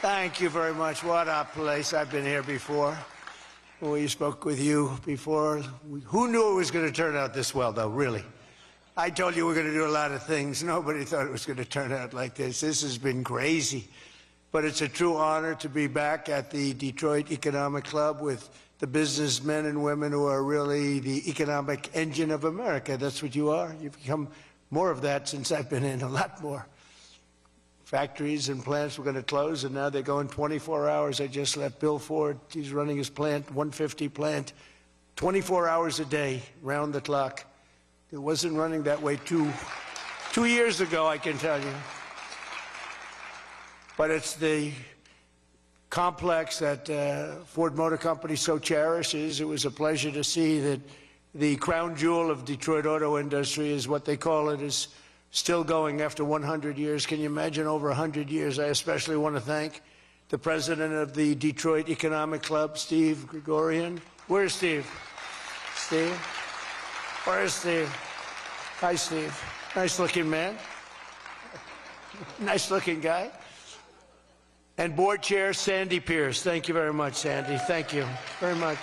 Thank you very much. What a place. I've been here before. We spoke with you before. Who knew it was going to turn out this well, though, really? I told you we're going to do a lot of things. Nobody thought it was going to turn out like this. This has been crazy. But it's a true honor to be back at the Detroit Economic Club with the businessmen and women who are really the economic engine of America. That's what you are. You've become more of that since I've been in, a lot more. Factories and plants were going to close, and now they're going 24 hours. I just left Bill Ford. He's running his plant, 150 plant, 24 hours a day, round the clock. It wasn't running that way two years ago, I can tell you. But it's the complex that Ford Motor Company so cherishes. It was a pleasure to see that the crown jewel of Detroit auto industry is what they call it, is still going after 100 years. Can you imagine over 100 years? I especially want to thank the president of the Detroit Economic Club, Steve Gregorian. Where's Steve? Steve? Where's Steve? Hi, Steve. Nice-looking man. Nice-looking guy. And board chair Sandy Pierce. Thank you very much, Sandy. Thank you very much.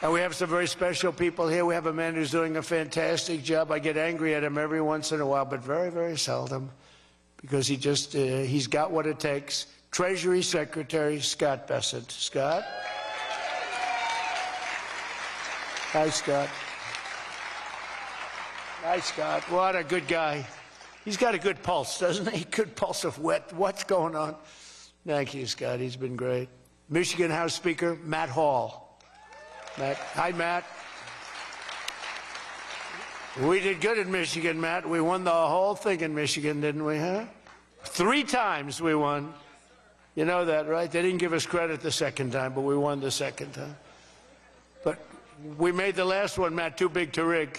And we have some very special people here. We have a man who's doing a fantastic job. I get angry at him every once in a while, but very, very seldom, because he's got what it takes. Treasury Secretary Scott Bessent. Scott? Hi, Scott. Hi, Scott. What a good guy. He's got a good pulse, doesn't he? Good pulse of what's going on. Thank you, Scott. He's been great. Michigan House Speaker Matt Hall. Matt. Hi, Matt. We did good in Michigan, Matt. We won the whole thing in Michigan, didn't we, huh? 3 times we won. You know that, right? They didn't give us credit the second time, but we won the second time. But we made the last one, Matt, too big to rig.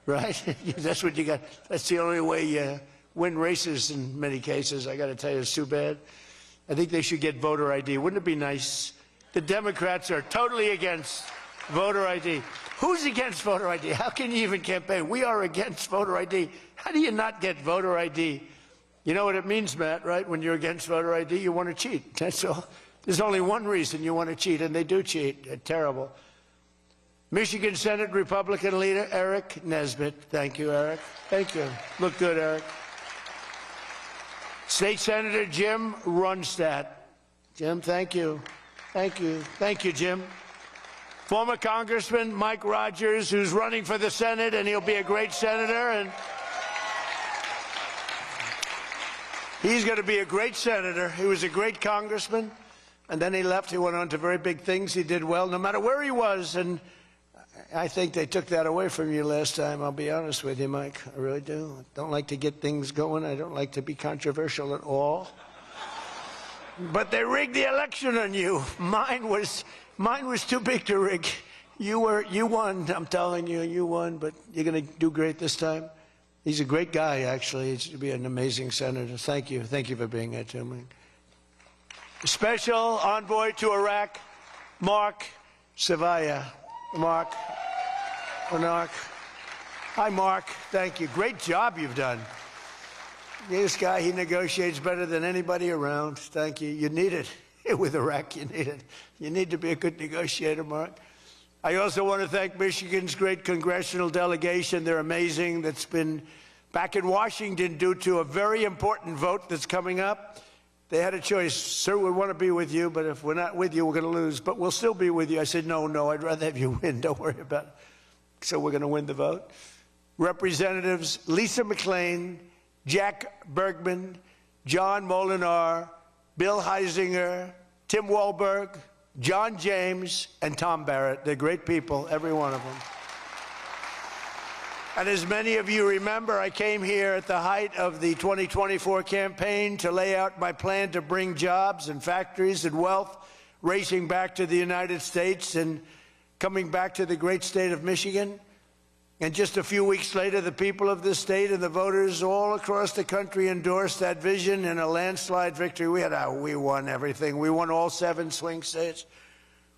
Right? That's what you got. That's the only way you win races in many cases. I got to tell you, it's too bad. I think they should get voter ID. Wouldn't it be nice? The Democrats are totally against voter ID. Who's against voter ID? How can you even campaign? We are against voter ID. How do you not get voter ID? You know what it means, Matt, right? When you're against voter ID, you want to cheat. That's all. There's only one reason you want to cheat, and they do cheat. They're terrible. Michigan Senate Republican leader Eric Nesbitt. Thank you, Eric. Thank you. Look good, Eric. State Senator Jim Runstad. Jim, thank you. Thank you. Thank you, Jim. Former Congressman Mike Rogers, who's running for the Senate, and he'll be a great senator. And he's going to be a great senator. He was a great congressman, and then he left. He went on to very big things. He did well, no matter where he was. And I think they took that away from you last time. I'll be honest with you, Mike. I really do. I don't like to get things going. I don't like to be controversial at all. But they rigged the election on you. Mine was too big to rig. You won. I'm telling you, you won. But you're going to do great this time. He's a great guy, actually. He's going to be an amazing senator. Thank you. Thank you for being here, too, Mike. Special envoy to Iraq, Mark Savaya. Mark. Hi, Mark. Thank you. Great job you've done. This guy, he negotiates better than anybody around. Thank you. You need it. With Iraq, you need it. You need to be a good negotiator, Mark. I also want to thank Michigan's great congressional delegation. They're amazing. That's been back in Washington due to a very important vote that's coming up. They had a choice. Sir, we want to be with you, but if we're not with you, we're going to lose. But we'll still be with you. I said, no, I'd rather have you win. Don't worry about it. So we're going to win the vote. Representatives Lisa McClain, Jack Bergman, John Molinar, Bill Heisinger, Tim Walberg, John James, and Tom Barrett. They're great people, every one of them. And as many of you remember, I came here at the height of the 2024 campaign to lay out my plan to bring jobs and factories and wealth racing back to the United States and coming back to the great state of Michigan. And just a few weeks later, the people of this state and the voters all across the country endorsed that vision in a landslide victory. We won everything. We won all 7 swing states.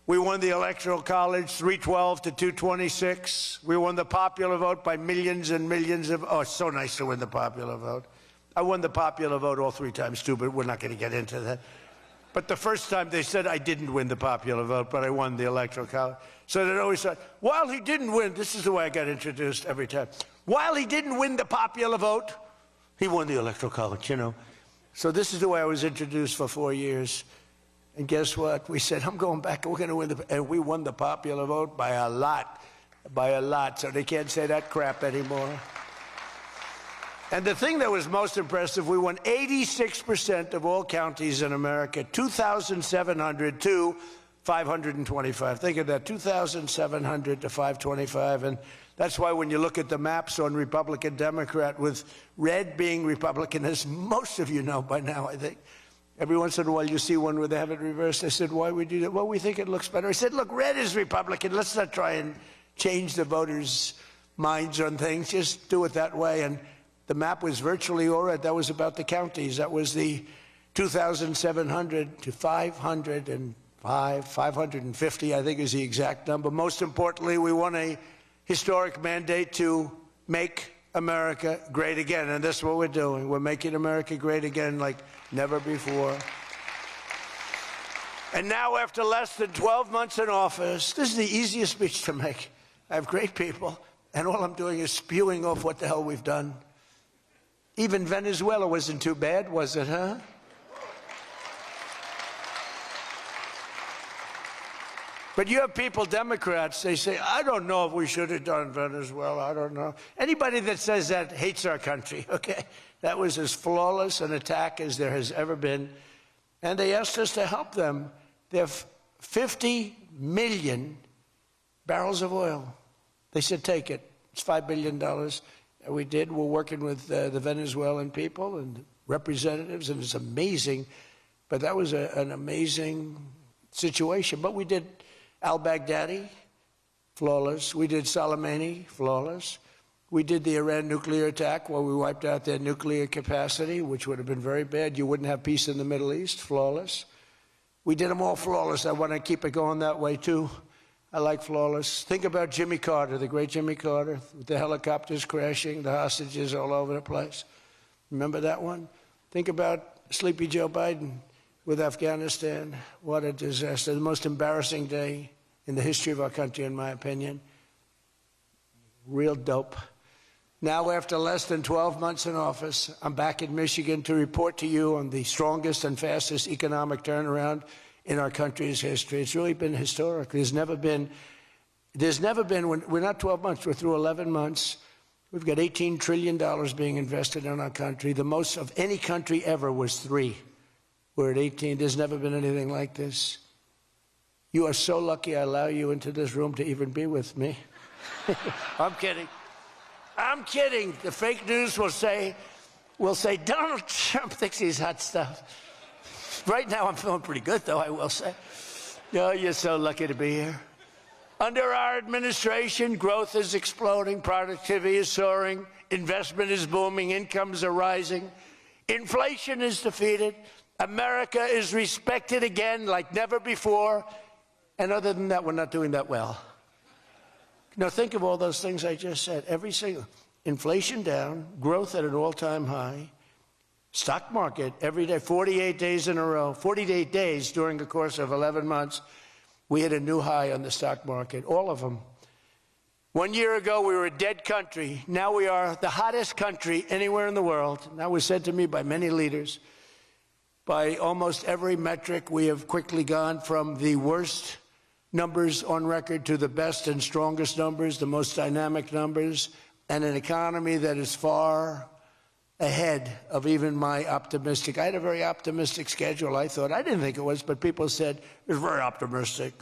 We won the Electoral College 312 to 226. We won the popular vote by millions and millions of, oh, it's so nice to win the popular vote. I won the popular vote all 3 times, too, but we're not going to get into that. But the first time they said I didn't win the popular vote, but I won the Electoral College. So they always said, while he didn't win, this is the way I got introduced every time. While he didn't win the popular vote, he won the Electoral College, you know. So this is the way I was introduced for 4 years. And guess what? We said, I'm going back, and we're going to win and we won the popular vote by a lot. By a lot. So they can't say that crap anymore. And the thing that was most impressive, we won 86% of all counties in America, 2,700 to 525. Think of that, 2,700 to 525. And that's why when you look at the maps on Republican, Democrat, with red being Republican, as most of you know by now, I think, every once in a while you see one where they have it reversed. I said, why would you do that? Well, we think it looks better. I said, look, red is Republican. Let's not try and change the voters' minds on things. Just do it that way. And the map was virtually all red. That was about the counties. That was the 2,700 to 505, 550, I think is the exact number. Most importantly, we won a historic mandate to make America great again. And that's what we're doing. We're making America great again like never before. And now, after less than 12 months in office, this is the easiest speech to make. I have great people, and all I'm doing is spewing off what the hell we've done. Even Venezuela wasn't too bad, was it, huh? But you have people, Democrats, they say, I don't know if we should have done Venezuela, I don't know. Anybody that says that hates our country, okay? That was as flawless an attack as there has ever been. And they asked us to help them. They have 50 million barrels of oil. They said, take it. It's $5 billion. And we did. We're working with the Venezuelan people and representatives, and it's amazing. But that was an amazing situation. But we did al-Baghdadi, flawless. We did Soleimani, flawless. We did the Iran nuclear attack where we wiped out their nuclear capacity, which would have been very bad. You wouldn't have peace in the Middle East, flawless. We did them all flawless. I want to keep it going that way, too. I like flawless. Think about Jimmy Carter, the great Jimmy Carter, with the helicopters crashing, the hostages all over the place. Remember that one? Think about Sleepy Joe Biden with Afghanistan. What a disaster. The most embarrassing day in the history of our country, in my opinion. Real dope. Now, after less than 12 months in office, I'm back in Michigan to report to you on the strongest and fastest economic turnaround in our country's history. It's really been historic. There's never been, we're not 12 months, we're through 11 months. We've got $18 trillion being invested in our country. The most of any country ever was 3. We're at 18. There's never been anything like this. You are so lucky I allow you into this room to even be with me. I'm kidding. I'm kidding. The fake news will say Donald Trump thinks he's hot stuff. Right now, I'm feeling pretty good, though, I will say. Oh, you're so lucky to be here. Under our administration, growth is exploding, productivity is soaring, investment is booming, incomes are rising, inflation is defeated, America is respected again like never before, and other than that, we're not doing that well. Now, think of all those things I just said. Every single, inflation down, growth at an all-time high, stock market every day, 48 days in a row, 48 days during the course of 11 months, we hit a new high on the stock market, all of them. 1 year ago, we were a dead country. Now we are the hottest country anywhere in the world. That was said to me by many leaders. By almost every metric, we have quickly gone from the worst numbers on record to the best and strongest numbers, the most dynamic numbers, and an economy that is far ahead of even my optimistic. I had a very optimistic schedule, I thought. I didn't think it was, but people said it was very optimistic.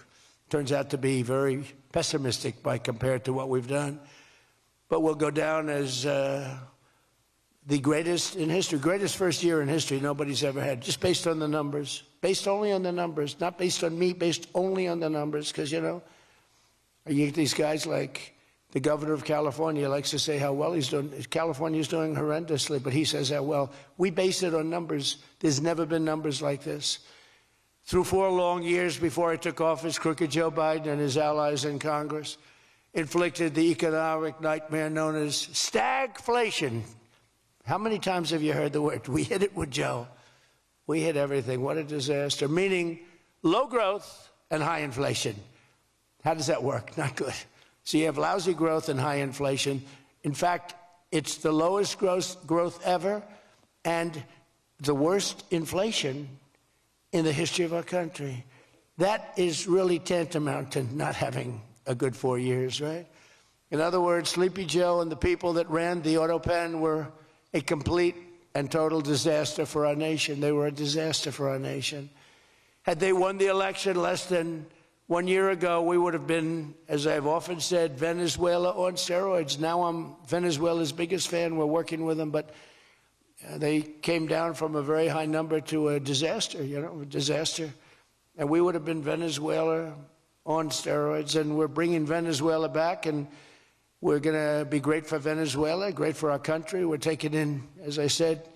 Turns out to be very pessimistic by compared to what we've done. But we'll go down as the greatest in history, greatest first year in history nobody's ever had, just based on the numbers, based only on the numbers, not based on me, based only on the numbers, because, you know, you get these guys like the governor of California likes to say how well he's doing. California's doing horrendously, but he says how well. We base it on numbers. There's never been numbers like this. Through 4 long years before I took office, crooked Joe Biden and his allies in Congress inflicted the economic nightmare known as stagflation. How many times have you heard the word? We hit it with Joe. We hit everything. What a disaster. Meaning low growth and high inflation. How does that work? Not good. So you have lousy growth and high inflation. In fact, it's the lowest growth ever and the worst inflation in the history of our country. That is really tantamount to not having a good 4 years, right? In other words, Sleepy Joe and the people that ran the auto pen were a complete and total disaster for our nation. They were a disaster for our nation. Had they won the election less than 1 year ago, we would have been, as I've often said, Venezuela on steroids. Now I'm Venezuela's biggest fan. We're working with them, but they came down from a very high number to a disaster, a disaster. And we would have been Venezuela on steroids, and we're bringing Venezuela back, and we're going to be great for Venezuela, great for our country. We're taking in, as I said,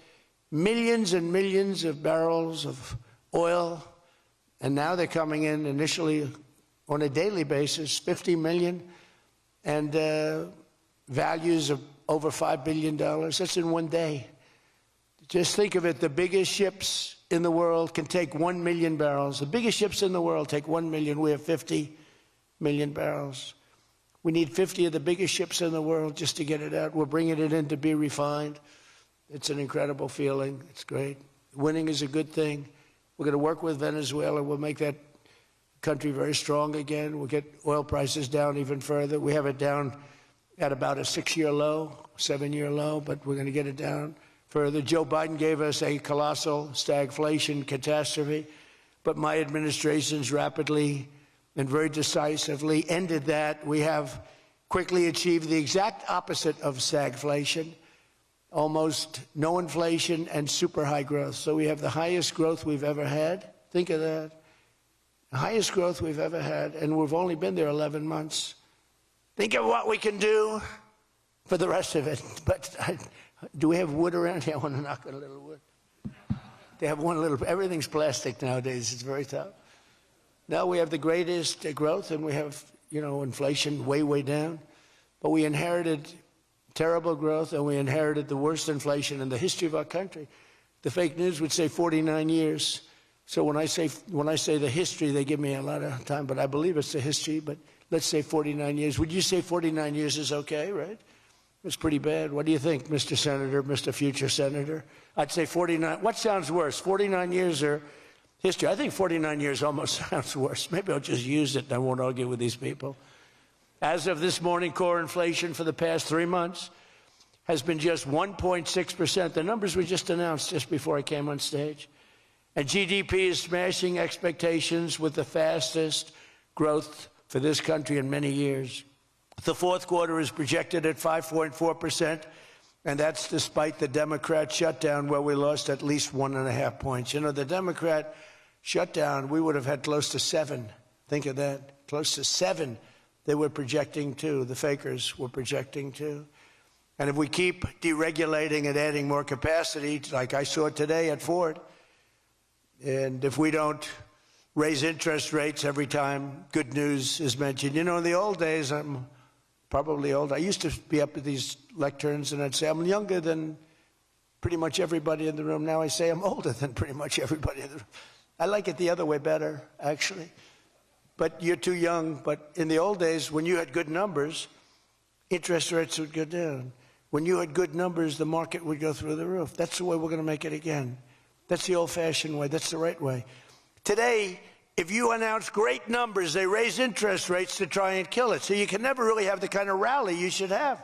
millions and millions of barrels of oil, and now they're coming in initially on a daily basis, 50 million, and values of over $5 billion. That's in one day. Just think of it, the biggest ships in the world can take 1 million barrels. The biggest ships in the world take 1 million. We have 50 million barrels. We need 50 of the biggest ships in the world just to get it out. We're bringing it in to be refined. It's an incredible feeling. It's great. Winning is a good thing. We're going to work with Venezuela. We'll make that country very strong again. We'll get oil prices down even further. We have it down at about a 6-year low, 7-year low, but we're going to get it down further. Joe Biden gave us a colossal stagflation catastrophe, but my administration's rapidly and very decisively ended that. We have quickly achieved the exact opposite of stagflation, almost no inflation and super high growth. So we have the highest growth we've ever had. Think of that. The highest growth we've ever had, and we've only been there 11 months. Think of what we can do for the rest of it. But do we have wood around here? I want to knock on a little wood. They have one little, everything's plastic nowadays. It's very tough. Now we have the greatest growth, and we have, inflation way, way down. But we inherited terrible growth, and we inherited the worst inflation in the history of our country. The fake news would say 49 years. So when I say the history, they give me a lot of time, but I believe it's the history. But let's say 49 years. Would you say 49 years is okay, right? It's pretty bad. What do you think, Mr. Senator, Mr. Future Senator? I'd say 49. What sounds worse, 49 years or history? I think 49 years almost sounds worse. Maybe I'll just use it and I won't argue with these people. As of this morning, core inflation for the past 3 months has been just 1.6%. The numbers were just announced just before I came on stage. And GDP is smashing expectations with the fastest growth for this country in many years. The fourth quarter is projected at 5.4%, and that's despite the Democrat shutdown where we lost at least 1.5 points. The Democrat shutdown, we would have had close to 7. Think of that, close to 7. They were projecting to, the fakers were projecting to. And if we keep deregulating and adding more capacity, like I saw today at Ford, and if we don't raise interest rates every time good news is mentioned. In the old days, I'm probably old. I used to be up at these lecterns and I'd say, I'm younger than pretty much everybody in the room. Now I say I'm older than pretty much everybody in the room. I like it the other way better, actually. But you're too young. But in the old days, when you had good numbers, interest rates would go down. When you had good numbers, the market would go through the roof. That's the way we're going to make it again. That's the old-fashioned way. That's the right way. Today, if you announce great numbers, they raise interest rates to try and kill it. So you can never really have the kind of rally you should have.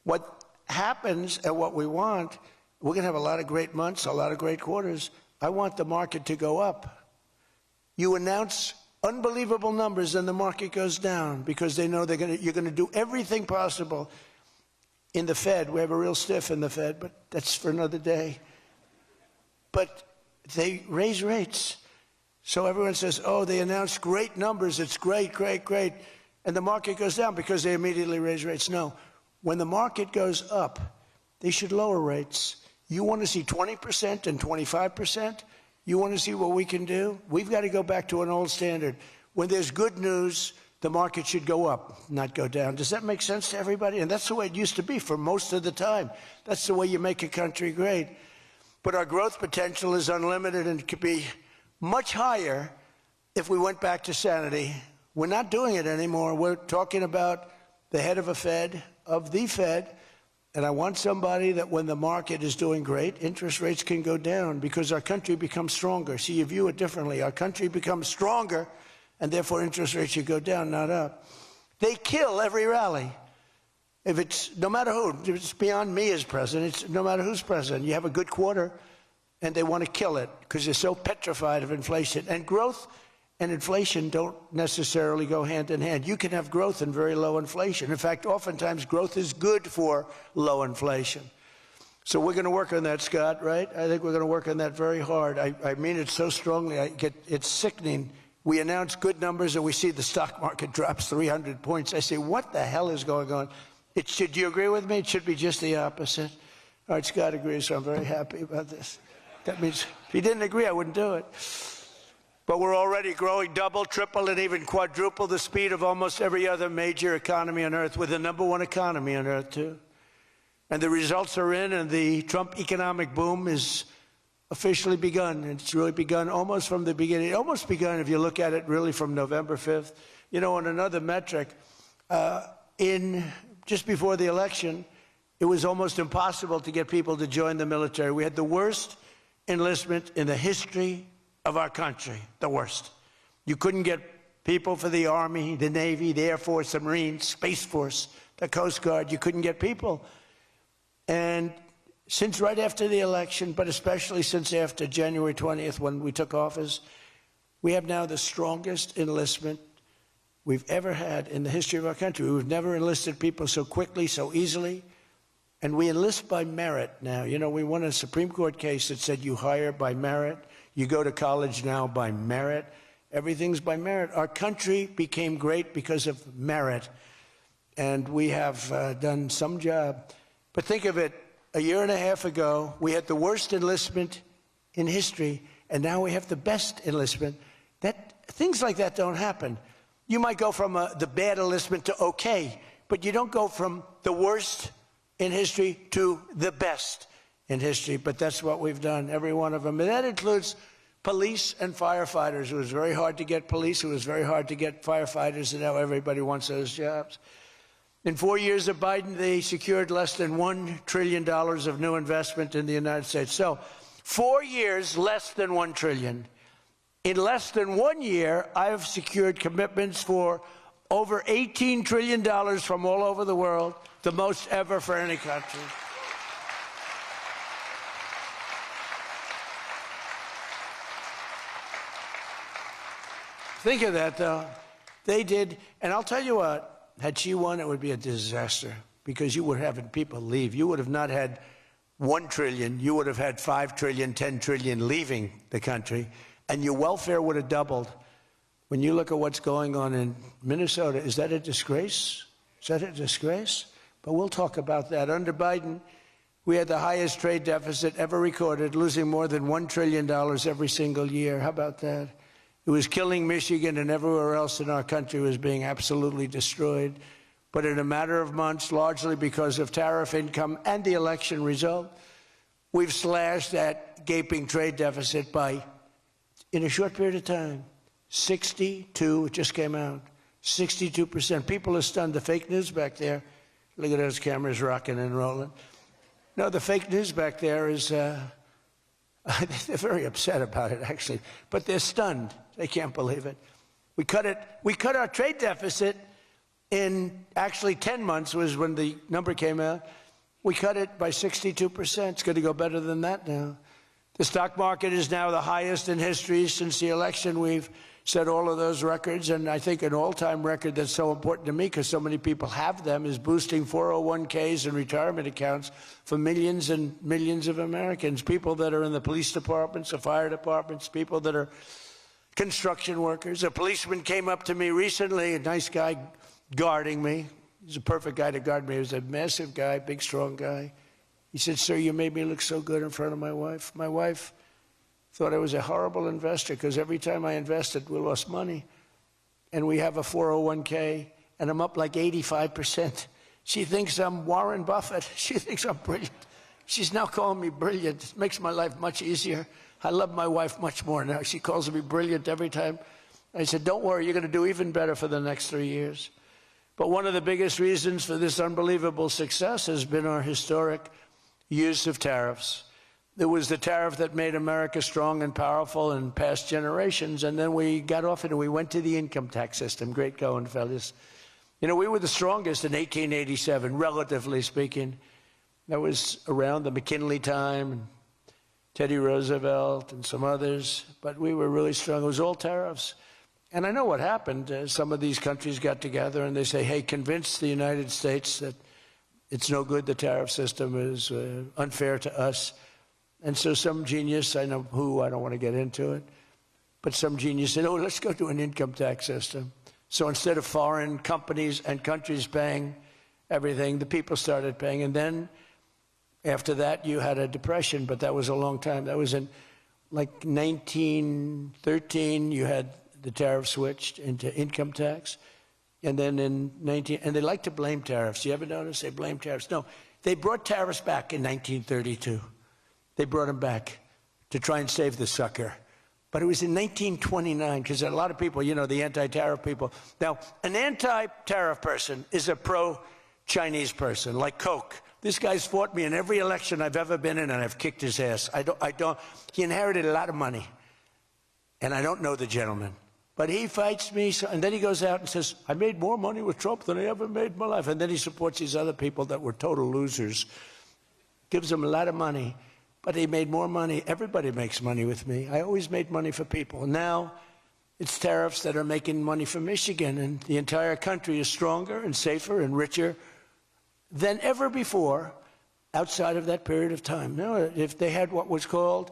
What happens and what we want, we're going to have a lot of great months, a lot of great quarters. I want the market to go up. You announce unbelievable numbers and the market goes down because they know you're going to do everything possible. In the Fed, we have a real stiff in the Fed, but that's for another day. But they raise rates. So everyone says, oh, they announced great numbers. It's great, great, great. And the market goes down because they immediately raise rates. No, when the market goes up, they should lower rates. You want to see 20% and 25%? You want to see what we can do? We've got to go back to an old standard. When there's good news, the market should go up, not go down. Does that make sense to everybody? And that's the way it used to be for most of the time. That's the way you make a country great. But our growth potential is unlimited and could be much higher if we went back to sanity. We're not doing it anymore. We're talking about the head of the Fed, and I want somebody that when the market is doing great, interest rates can go down because our country becomes stronger. See, you view it differently. Our country becomes stronger, and therefore interest rates should go down, not up. They kill every rally. If it's, no matter who, if it's beyond me as president, it's no matter who's president. You have a good quarter, and they want to kill it because they're so petrified of inflation. And growth and inflation don't necessarily go hand in hand. You can have growth and very low inflation. In fact, oftentimes growth is good for low inflation. So we're going to work on that, Scott, right? I think we're going to work on that very hard. I mean it so strongly. It's sickening. We announce good numbers and we see the stock market drops 300 points. I say, what the hell is going on? Do you agree with me? It should be just the opposite. All right, Scott agrees, so I'm very happy about this. That means if he didn't agree, I wouldn't do it. But we're already growing double, triple, and even quadruple the speed of almost every other major economy on Earth. We're the #1 economy on Earth, too. And the results are in, and the Trump economic boom is officially begun. It's really begun almost from the beginning. It almost begun, if you look at it, really from November 5th. You know, on another metric, just before the election, it was almost impossible to get people to join the military. We had the worst enlistment in the history of our country, the worst. You couldn't get people for the Army, the Navy, the Air Force, the Marines, Space Force, the Coast Guard. You couldn't get people. And since right after the election, but especially since after January 20th when we took office, we have now the strongest enlistment we've ever had in the history of our country. We've never enlisted people so quickly, so easily. And we enlist by merit now. You know, we won a Supreme Court case that said you hire by merit. You go to college now by merit. Everything's by merit. Our country became great because of merit. And we have done some job. But think of it, a year and a half ago, we had the worst enlistment in history, and now we have the best enlistment. Things like that don't happen. You might go from the bad enlistment to okay, but you don't go from the worst in history to the best in history. But that's what we've done, every one of them. And that includes police and firefighters. It was very hard to get police. It was very hard to get firefighters, and now everybody wants those jobs. In 4 years of Biden, they secured less than $1 trillion of new investment in the United States. So 4 years, less than $1 trillion. In less than 1 year, I've secured commitments for over $18 trillion from all over the world, the most ever for any country. Think of that, though. They did, and I'll tell you what, had she won, it would be a disaster because you would have had people leave. You would have not had $1 trillion. You would have had $5 trillion, $10 trillion leaving the country, and your welfare would have doubled. When you look at what's going on in Minnesota, is that a disgrace? Is that a disgrace? But we'll talk about that. Under Biden, we had the highest trade deficit ever recorded, losing more than $1 trillion every single year. How about that? It was killing Michigan, and everywhere else in our country was being absolutely destroyed. But in a matter of months, largely because of tariff income and the election result, we've slashed that gaping trade deficit by, in a short period of time, 62, it just came out, 62%. People are stunned. The fake news back there, look at those cameras rocking and rolling. No, the fake news back there is, they're very upset about it, actually, but they're stunned. They can't believe it. We cut our trade deficit in actually 10 months was when the number came out. We cut it by 62%. It's going to go better than that now. The stock market is now the highest in history since the election. We've set all of those records, and I think an all-time record that's so important to me because so many people have them is boosting 401ks and retirement accounts for millions and millions of Americans, people that are in the police departments, the fire departments, people that are construction workers. A policeman came up to me recently, a nice guy guarding me. He's a perfect guy to guard me. He was a massive guy, big, strong guy. He said, "Sir, you made me look so good in front of my wife. My wife thought I was a horrible investor because every time I invested, we lost money. and we have a 401k, and I'm up like 85%. She thinks I'm Warren Buffett. She thinks I'm brilliant. She's now calling me brilliant. It makes my life much easier. I love my wife much more now. She calls me brilliant every time. I said, don't worry, you're going to do even better for the next 3 years. But one of the biggest reasons for this unbelievable success has been our historic use of tariffs. There was the tariff that made America strong and powerful in past generations, and then we got off it and we went to the income tax system. Great going, fellas. You know, we were the strongest in 1887, relatively speaking. That was around the McKinley time, and Teddy Roosevelt and some others, but we were really strong. It was all tariffs. And I know what happened. Some of these countries got together and they say, hey, convince the United States that it's no good, the tariff system is unfair to us. And so some genius, I know who, I don't want to get into it, but some genius said, oh, let's go to an income tax system. So instead of foreign companies and countries paying everything, the people started paying. And then after that, you had a depression, but that was a long time. That was in like 1913, you had the tariff switched into income tax. And then in and they like to blame tariffs. You ever notice they blame tariffs? No, they brought tariffs back in 1932. They brought them back to try and save the sucker. But it was in 1929, because a lot of people, you know, the anti-tariff people. Now, an anti-tariff person is a pro-Chinese person, like Koch. This guy's fought me in every election I've ever been in, and I've kicked his ass. He inherited a lot of money, and I don't know the gentleman. But he fights me, and then he goes out and says, I made more money with Trump than I ever made in my life. And then he supports these other people that were total losers. Gives them a lot of money, but he made more money. Everybody makes money with me. I always made money for people. Now it's tariffs that are making money for Michigan, and the entire country is stronger and safer and richer than ever before outside of that period of time. Now, if they had what was called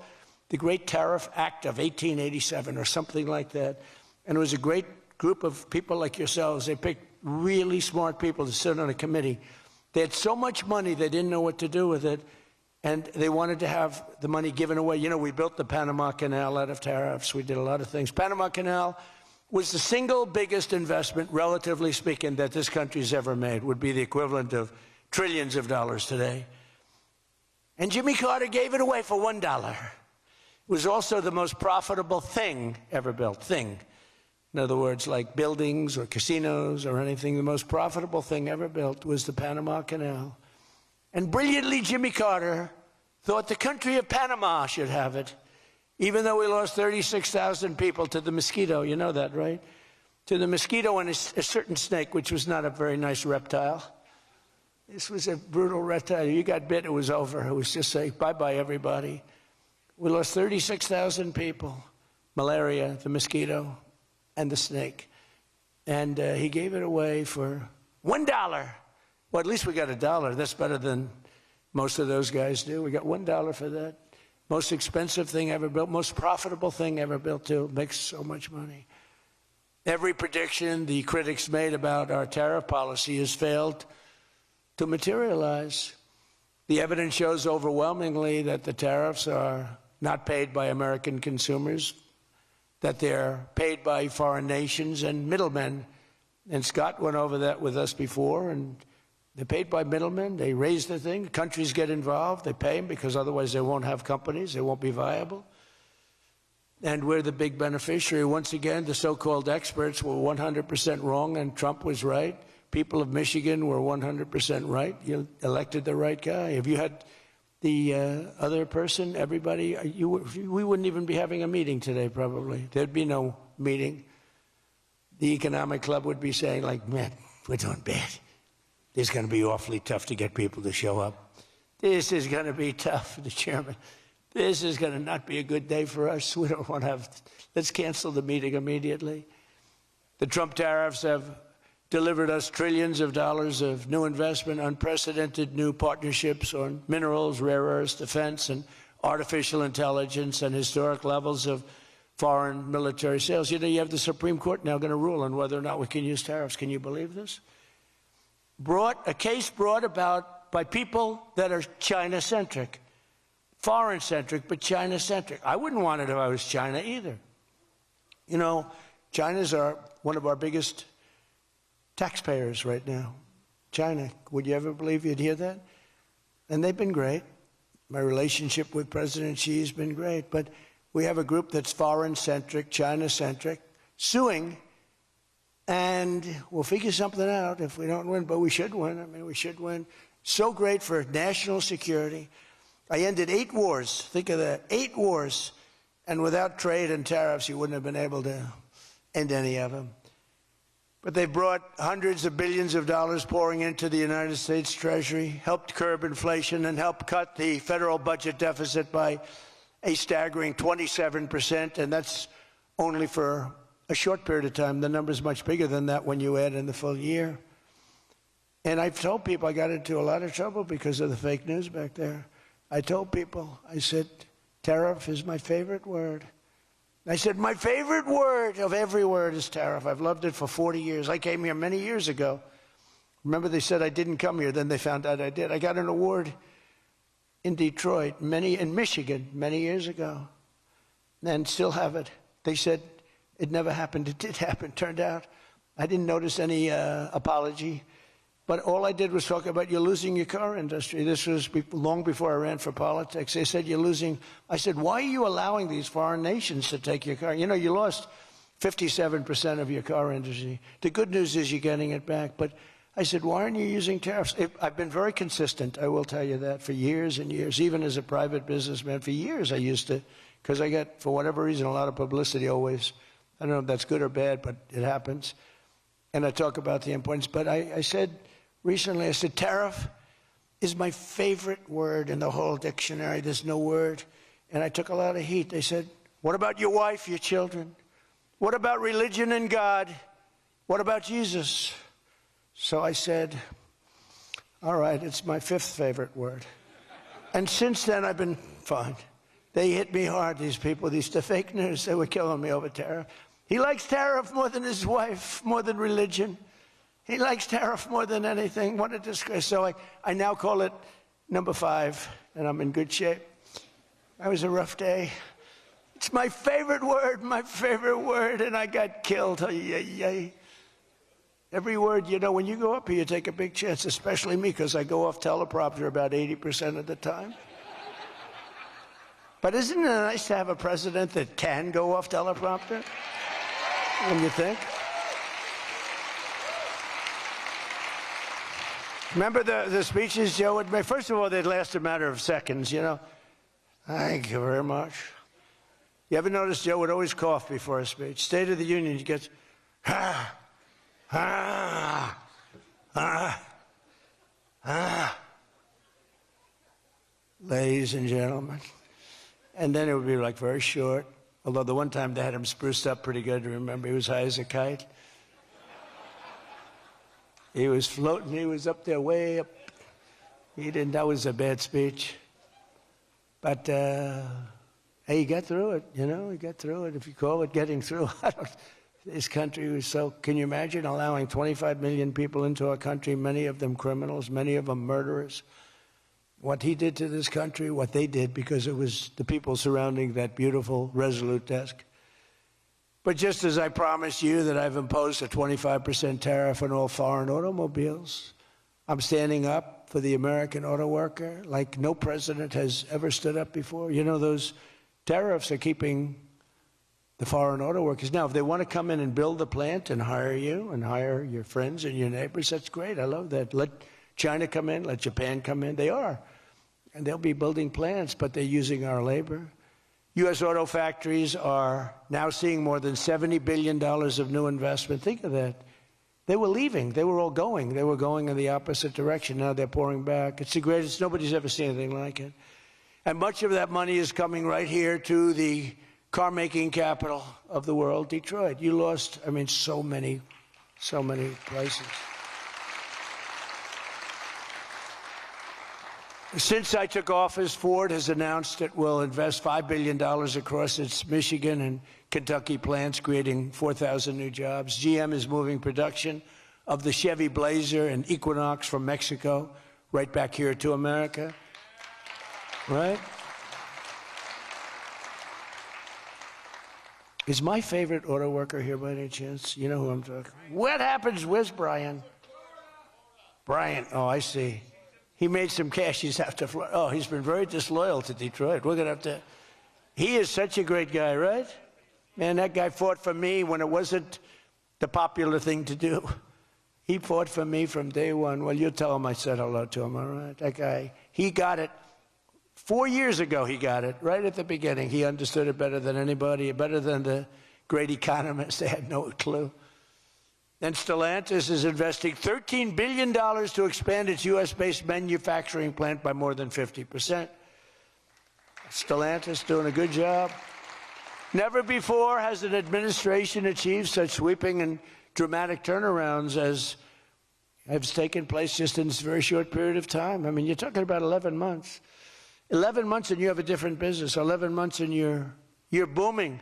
the Great Tariff Act of 1887 or something like that, and it was a great group of people like yourselves. They picked really smart people to sit on a committee. They had so much money, they didn't know what to do with it, and they wanted to have the money given away. You know, we built the Panama Canal out of tariffs. We did a lot of things. Panama Canal was the single biggest investment, relatively speaking, that this country's ever made. Would be the equivalent of trillions of dollars today. And Jimmy Carter gave it away for $1. It was also the most profitable thing ever built. In other words, like buildings or casinos or anything, the most profitable thing ever built was the Panama Canal. And brilliantly, Jimmy Carter thought the country of Panama should have it, even though we lost 36,000 people to the mosquito. You know that, right? To the mosquito and a certain snake, which was not a very nice reptile. This was a brutal reptile. You got bit, it was over. It was just like, bye-bye, everybody. We lost 36,000 people. Malaria, the mosquito, and the snake. And he gave it away for $1. Well, at least we got $1. That's better than most of those guys do. We got $1 for that. Most expensive thing ever built, most profitable thing ever built, too. Makes so much money. Every prediction the critics made about our tariff policy has failed to materialize. The evidence shows overwhelmingly that the tariffs are not paid by American consumers, that they're paid by foreign nations and middlemen. And Scott went over that with us before, and they're paid by middlemen. They raise the thing. Countries get involved. They pay them because otherwise they won't have companies. They won't be viable. And we're the big beneficiary. Once again, the so-called experts were 100% wrong, and Trump was right. People of Michigan were 100% right. You elected the right guy. If you had the other person, everybody, we wouldn't even be having a meeting today, probably. There'd be no meeting. The economic club would be saying, like, man, we're doing bad. This is going to be awfully tough to get people to show up. This is going to be tough, the chairman. This is going to not be a good day for us. We don't want to have, let's cancel the meeting immediately. The Trump tariffs have delivered us trillions of dollars of new investment, unprecedented new partnerships on minerals, rare earths, defense, and artificial intelligence, and historic levels of foreign military sales. You know, you have the Supreme Court now going to rule on whether or not we can use tariffs. Can you believe this? A case brought about by people that are China-centric, foreign-centric, but China-centric. I wouldn't want it if I was China either. You know, China's one of our biggest taxpayers right now. China, would you ever believe you'd hear that? And they've been great. My relationship with President Xi has been great. But we have a group that's foreign-centric, China-centric, suing, and we'll figure something out if we don't win. But we should win. I mean, we should win. So great for national security. I ended 8 wars. Think of that, 8 wars. And without trade and tariffs, you wouldn't have been able to end any of them. But they brought hundreds of billions of dollars pouring into the United States Treasury, helped curb inflation, and helped cut the federal budget deficit by a staggering 27%, and that's only for a short period of time. The number's much bigger than that when you add in the full year. And I've told people I got into a lot of trouble because of the fake news back there. I told people, I said, tariff is my favorite word. I said, my favorite word of every word is tariff. I've loved it for 40 years. I came here many years ago. Remember, they said I didn't come here. Then they found out I did. I got an award in Detroit, in Michigan, many years ago, and still have it. They said it never happened. It did happen, turned out. I didn't notice any apology. But all I did was talk about you're losing your car industry. This was long before I ran for politics. They said you're losing. I said, why are you allowing these foreign nations to take your car? You know, you lost 57% of your car industry. The good news is you're getting it back. But I said, why aren't you using tariffs? I've been very consistent, I will tell you that, for years and years. Even as a private businessman, for years I used to, because I get, for whatever reason, a lot of publicity always. I don't know if that's good or bad, but it happens. And I talk about the importance. But I said recently, I said, tariff is my favorite word in the whole dictionary. There's no word. And I took a lot of heat. They said, what about your wife, your children? What about religion and God? What about Jesus? So I said, all right, it's my 5th favorite word. And since then, I've been fine. They hit me hard, these people, the fake news. They were killing me over tariff. He likes tariff more than his wife, more than religion. He likes tariff more than anything. What a disgrace. So I now call it number 5, and I'm in good shape. That was a rough day. It's my favorite word, and I got killed. Every word, you know, when you go up here, you take a big chance, especially me, because I go off teleprompter about 80% of the time. But isn't it nice to have a president that can go off teleprompter? When you think? Remember the speeches Joe would make? First of all, they'd last a matter of seconds, you know. Thank you very much. You ever notice Joe would always cough before a speech? State of the Union, he gets, ah, ah, ah, ah. Ladies and gentlemen. And then it would be like very short. Although the one time they had him spruced up pretty good, remember, he was high as a kite. He was floating, he was up there way up. That was a bad speech. But, hey, he got through it, you know, he got through it. If you call it getting through, this country was so, can you imagine allowing 25 million people into our country, many of them criminals, many of them murderers? What he did to this country, what they did, because it was the people surrounding that beautiful, resolute desk. But just as I promised you that I've imposed a 25% tariff on all foreign automobiles, I'm standing up for the American auto worker like no president has ever stood up before. You know, those tariffs are keeping the foreign auto workers. Now, if they want to come in and build the plant and hire you and hire your friends and your neighbors, that's great. I love that. Let China come in, let Japan come in. They are. And they'll be building plants, but they're using our labor. U.S. auto factories are now seeing more than $70 billion of new investment. Think of that. They were leaving. They were all going. They were going in the opposite direction. Now they're pouring back. It's the greatest. Nobody's ever seen anything like it. And much of that money is coming right here to the car-making capital of the world, Detroit. You lost, I mean, so many places. Since I took office, Ford has announced it will invest $5 billion across its Michigan and Kentucky plants, creating 4,000 new jobs. GM is moving production of the Chevy Blazer and Equinox from Mexico right back here to America. Right? Is my favorite auto worker here by any chance? You know who I'm talking? What happens? Where's Brian? Brian, oh, I see. He made some cash. He's after Florida. Oh, he's been very disloyal to Detroit. We're going to have to. He is such a great guy, right? Man, that guy fought for me when it wasn't the popular thing to do. He fought for me from day one. Well, you tell him I said hello to him, all right? That guy, he got it. 4 years ago, he got it, right at the beginning. He understood it better than anybody, better than the great economists. They had no clue. And Stellantis is investing $13 billion to expand its U.S.-based manufacturing plant by more than 50%. Stellantis doing a good job. Never before has an administration achieved such sweeping and dramatic turnarounds as has taken place just in this very short period of time. I mean, you're talking about 11 months. 11 months and you have a different business. 11 months and you're booming.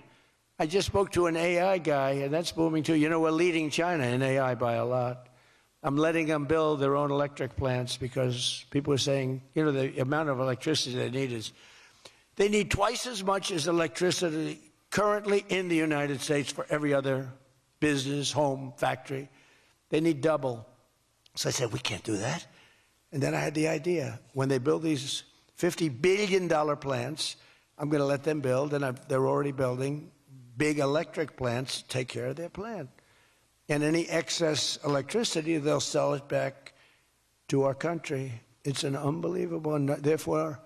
I just spoke to an AI guy, and that's booming too. You know, we're leading China in AI by a lot. I'm letting them build their own electric plants because people are saying, you know, the amount of electricity they need twice as much as electricity currently in the United States for every other business, home, factory. They need double. So I said, we can't do that. And then I had the idea. When they build these $50 billion plants, I'm going to let them build, and they're already building big electric plants to take care of their plant. And any excess electricity, they'll sell it back to our country. It's an unbelievable, and therefore,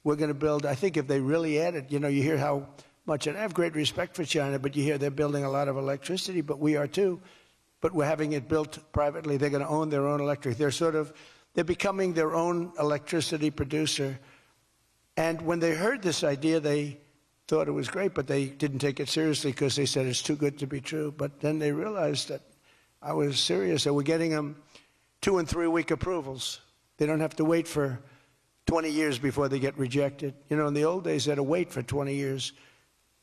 we're going to build, I think if they really added, you know, you hear how much, and I have great respect for China, but you hear they're building a lot of electricity, but we are too. But we're having it built privately. They're going to own their own electric. They're becoming their own electricity producer. And when they heard this idea, they thought it was great, but they didn't take it seriously because they said it's too good to be true. But then they realized that I was serious. So we're getting them 2- and 3-week approvals. They don't have to wait for 20 years before they get rejected. You know, in the old days, they had to wait for 20 years,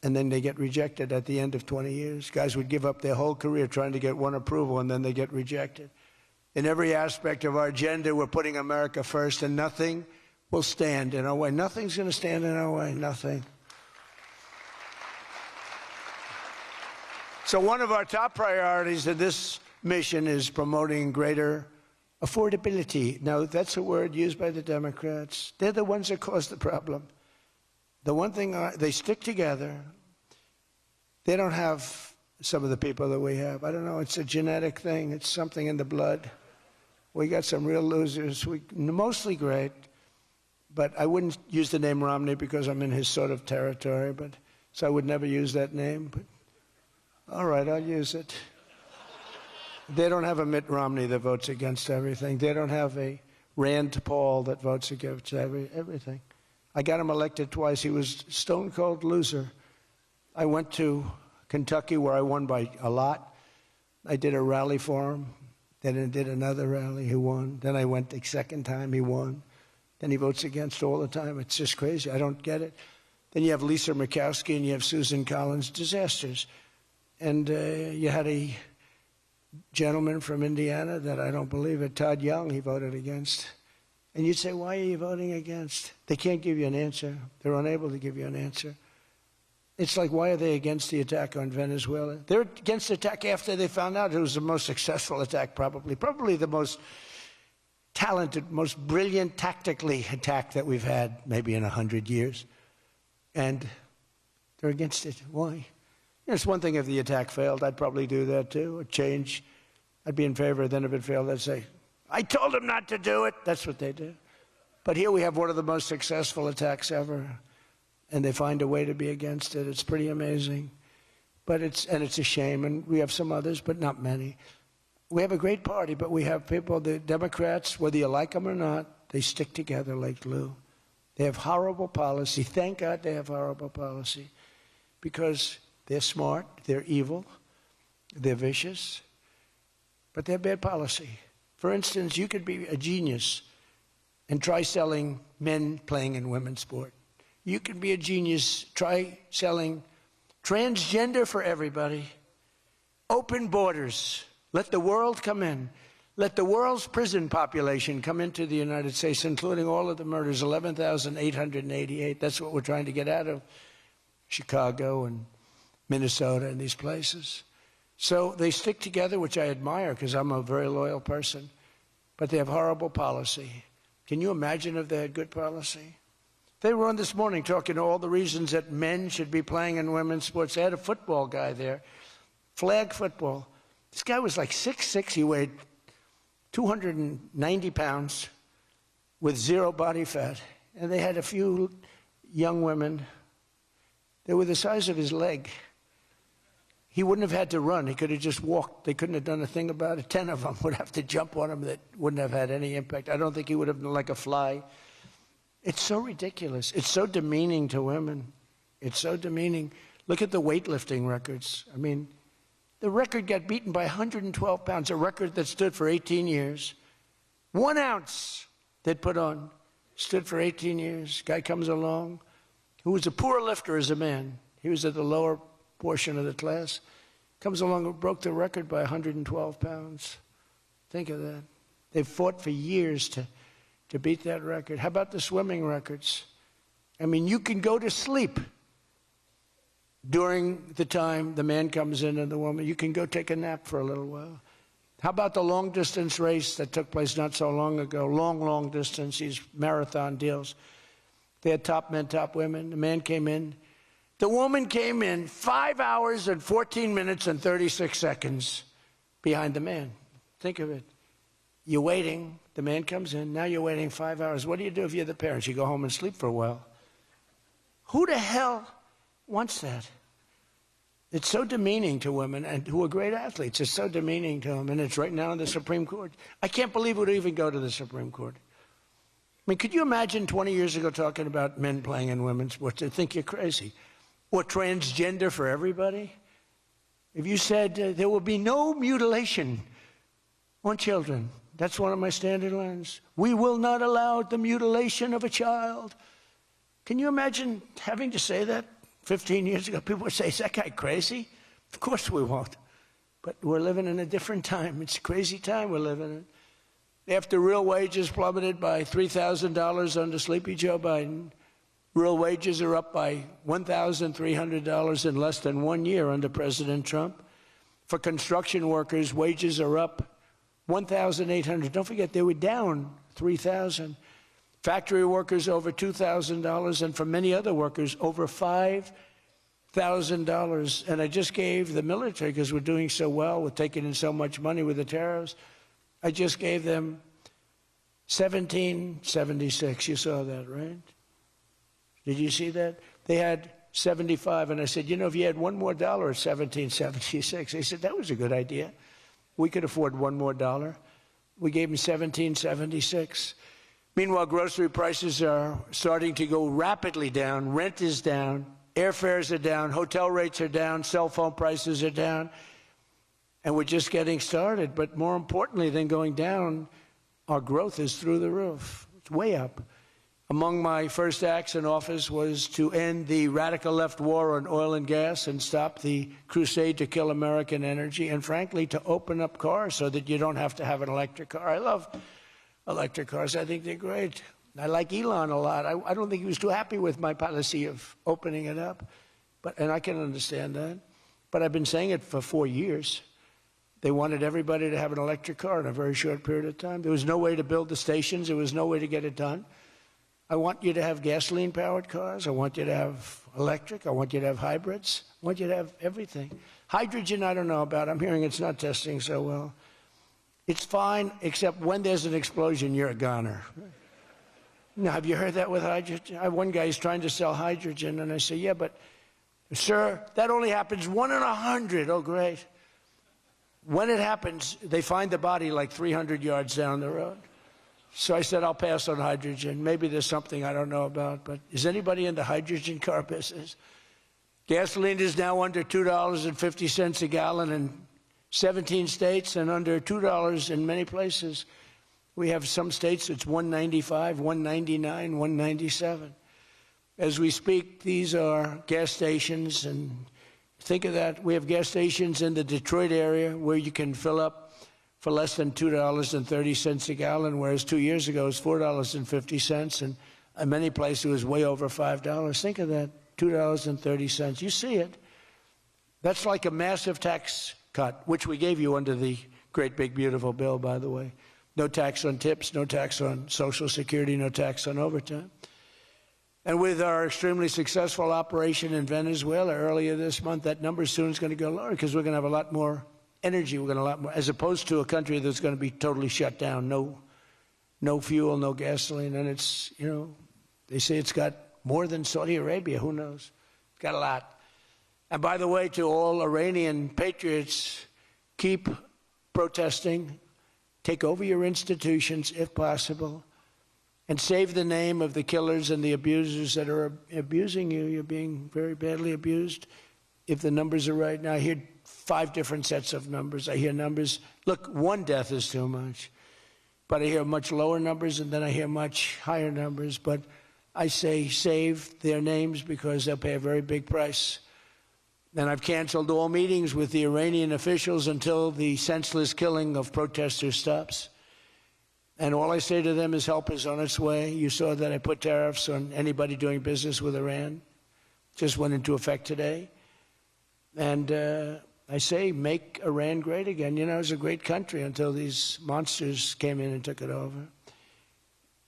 and then they get rejected at the end of 20 years. Guys would give up their whole career trying to get one approval, and then they get rejected. In every aspect of our agenda, we're putting America first, and nothing will stand in our way. Nothing's going to stand in our way, nothing. So one of our top priorities in this mission is promoting greater affordability. Now, that's a word used by the Democrats. They're the ones that cause the problem. The one thing, they stick together. They don't have some of the people that we have. I don't know, it's a genetic thing. It's something in the blood. We got some real losers, mostly great. But I wouldn't use the name Romney because I'm in his sort of territory, so I would never use that name. But all right, I'll use it. They don't have a Mitt Romney that votes against everything. They don't have a Rand Paul that votes against everything. I got him elected twice. He was a stone-cold loser. I went to Kentucky where I won by a lot. I did a rally for him. Then I did another rally. He won. Then I went the second time. He won. Then he votes against all the time. It's just crazy. I don't get it. Then you have Lisa Murkowski and you have Susan Collins. Disasters. And you had a gentleman from Indiana that I don't believe it, Todd Young, he voted against. And you'd say, why are you voting against? They can't give you an answer. They're unable to give you an answer. It's like, why are they against the attack on Venezuela? They're against the attack after they found out it was the most successful attack, probably the most talented, most brilliant tactically attack that we've had maybe in 100 years. And they're against it. Why? It's one thing if the attack failed. I'd probably do that too, a change. I'd be in favor. Then if it failed, I'd say, I told them not to do it. That's what they do. But here we have one of the most successful attacks ever, and they find a way to be against it. It's pretty amazing. But it's a shame, and we have some others, but not many. We have a great party, but we have people, the Democrats, whether you like them or not, they stick together like glue. They have horrible policy. Thank God they have horrible policy, because they're smart, they're evil, they're vicious, but they're bad policy. For instance, you could be a genius and try selling men playing in women's sport. You could be a genius, try selling transgender for everybody, open borders, let the world come in, let the world's prison population come into the United States, including all of the murders, 11,888. That's what we're trying to get out of Chicago and Minnesota and these places. So they stick together, which I admire because I'm a very loyal person, but they have horrible policy. Can you imagine if they had good policy? They were on this morning talking all the reasons that men should be playing in women's sports. They had a football guy there, flag football. This guy was like 6'6". He weighed 290 pounds with zero body fat. And they had a few young women. They were the size of his leg. He wouldn't have had to run. He could have just walked. They couldn't have done a thing about it. 10 of them would have to jump on him that wouldn't have had any impact. I don't think he would have been like a fly. It's so ridiculous. It's so demeaning to women. It's so demeaning. Look at the weightlifting records. I mean, the record got beaten by 112 pounds, a record that stood for 18 years. 1 ounce they'd put on, stood for 18 years. Guy comes along who was a poor lifter as a man. He was at the lower portion of the class. Comes along and broke the record by 112 pounds. Think of that. They've fought for years to beat that record. How about the swimming records? I mean, you can go to sleep during the time the man comes in and the woman. You can go take a nap for a little while. How about the long-distance race that took place not so long ago? Long distance, these marathon deals. They had top men, top women. The man came in. The woman came in 5 hours and 14 minutes and 36 seconds behind the man. Think of it. You're waiting. The man comes in. Now you're waiting 5 hours. What do you do if you're the parents? You go home and sleep for a while. Who the hell wants that? It's so demeaning to women and who are great athletes. It's so demeaning to them, and it's right now in the Supreme Court. I can't believe it would even go to the Supreme Court. I mean, could you imagine 20 years ago talking about men playing in women's sports? They'd think you're crazy. Or transgender for everybody? If you said there will be no mutilation on children, that's one of my standard lines. We will not allow the mutilation of a child. Can you imagine having to say that 15 years ago? People would say, is that guy crazy? Of course we won't. But we're living in a different time. It's a crazy time we're living in. After real wages plummeted by $3,000 under Sleepy Joe Biden, real wages are up by $1,300 in less than 1 year under President Trump. For construction workers, wages are up $1,800. Don't forget, they were down $3,000. Factory workers over $2,000, and for many other workers, over $5,000. And I just gave the military, because we're doing so well with taking in so much money with the tariffs, I just gave them $1,776. You saw that, right? Did you see that? They had 75, and I said, you know, if you had $1 more at $17.76, they said, that was a good idea. We could afford $1 more. We gave them $17.76. Meanwhile, grocery prices are starting to go rapidly down. Rent is down. Airfares are down. Hotel rates are down. Cell phone prices are down. And we're just getting started. But more importantly than going down, our growth is through the roof. It's way up. Among my first acts in office was to end the radical left war on oil and gas and stop the crusade to kill American energy, and frankly, to open up cars so that you don't have to have an electric car. I love electric cars. I think they're great. I like Elon a lot. I don't think he was too happy with my policy of opening it up, and I can understand that. But I've been saying it for 4 years. They wanted everybody to have an electric car in a very short period of time. There was no way to build the stations. There was no way to get it done. I want you to have gasoline-powered cars. I want you to have electric. I want you to have hybrids. I want you to have everything. Hydrogen, I don't know about. I'm hearing it's not testing so well. It's fine, except when there's an explosion, you're a goner. Now, have you heard that with hydrogen? I have one guy who's trying to sell hydrogen, and I say, yeah, but, sir, that only happens 1 in 100. Oh, great. When it happens, they find the body like 300 yards down the road. So I said, I'll pass on hydrogen. Maybe there's something I don't know about, but is anybody in the hydrogen car business? Gasoline is now under $2.50 a gallon in 17 states and under $2 in many places. We have some states it's $1.95, $1.99, $1.97. As we speak, these are gas stations, and think of that. We have gas stations in the Detroit area where you can fill up for less than $2.30 a gallon, whereas 2 years ago it was $4.50, and in many places it was way over $5. Think of that, $2.30. You see it. That's like a massive tax cut, which we gave you under the great big beautiful bill, by the way. No tax on tips, no tax on Social Security, no tax on overtime. And with our extremely successful operation in Venezuela earlier this month, that number soon is going to go lower because we're going to have a lot more energy. We're going to have a lot more, as opposed to a country that's going to be totally shut down. No fuel, no gasoline. And it's, you know, they say it's got more than Saudi Arabia. Who knows? It's got a lot. And by the way, to all Iranian patriots, keep protesting, take over your institutions if possible, and save the name of the killers and the abusers that are abusing you. You're being very badly abused. If the numbers are right now, I hear 5 different sets of numbers. I hear numbers, look, 1 death is too much. But I hear much lower numbers, and then I hear much higher numbers. But I say save their names because they'll pay a very big price. And I've canceled all meetings with the Iranian officials until the senseless killing of protesters stops. And all I say to them is help is on its way. You saw that I put tariffs on anybody doing business with Iran. Just went into effect today. And I say make Iran great again. You know, it was a great country until these monsters came in and took it over.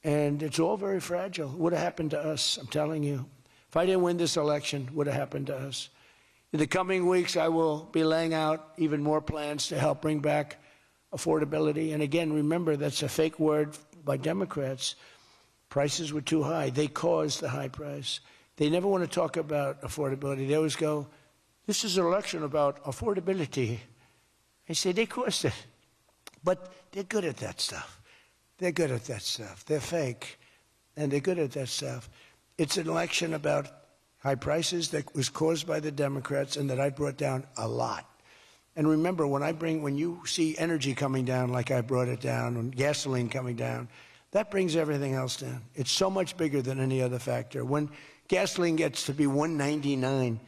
And it's all very fragile. It would have happened to us, I'm telling you. If I didn't win this election, it would have happened to us. In the coming weeks, I will be laying out even more plans to help bring back affordability. And again, remember, that's a fake word by Democrats. Prices were too high. They caused the high price. They never want to talk about affordability. They always go, this is an election about affordability. I say, they caused it. But they're good at that stuff. They're good at that stuff. They're fake, and they're good at that stuff. It's an election about high prices that was caused by the Democrats and that I brought down a lot. And remember, when you see energy coming down like I brought it down, and gasoline coming down, that brings everything else down. It's so much bigger than any other factor. When gasoline gets to be $1.99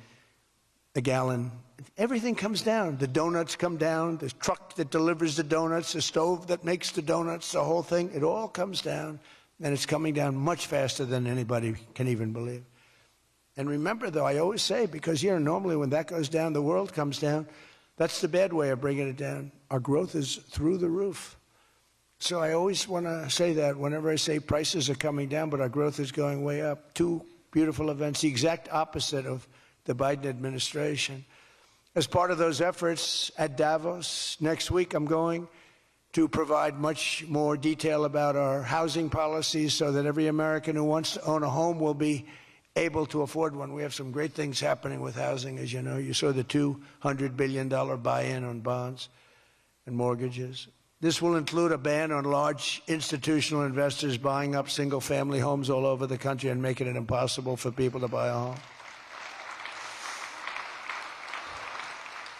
a gallon, everything comes down. The donuts come down, the truck that delivers the donuts, the stove that makes the donuts, the whole thing, it all comes down. And it's coming down much faster than anybody can even believe. And remember, though, I always say, because, you know, normally when that goes down, the world comes down. That's the bad way of bringing it down. Our growth is through the roof. So I always want to say that whenever I say prices are coming down, but our growth is going way up. 2 beautiful events, the exact opposite of the Biden administration. As part of those efforts at Davos next week, I'm going to provide much more detail about our housing policies so that every American who wants to own a home will be able to afford one. We have some great things happening with housing, as you know. You saw the $200 billion buy-in on bonds and mortgages. This will include a ban on large institutional investors buying up single-family homes all over the country and making it impossible for people to buy a home.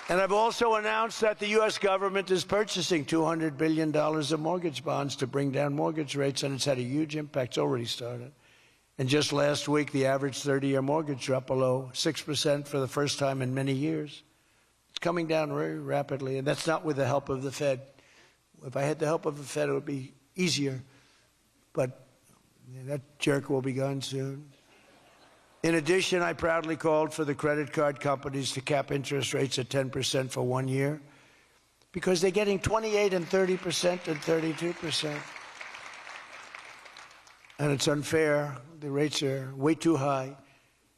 And I've also announced that the U.S. government is purchasing $200 billion of mortgage bonds to bring down mortgage rates, and it's had a huge impact. It's already started. And just last week, the average 30-year mortgage dropped below 6% for the first time in many years. It's coming down very rapidly, and that's not with the help of the Fed. If I had the help of the Fed, it would be easier. But that jerk will be gone soon. In addition, I proudly called for the credit card companies to cap interest rates at 10% for 1 year because they're getting 28% and 30% and 32%. And it's unfair. The rates are way too high.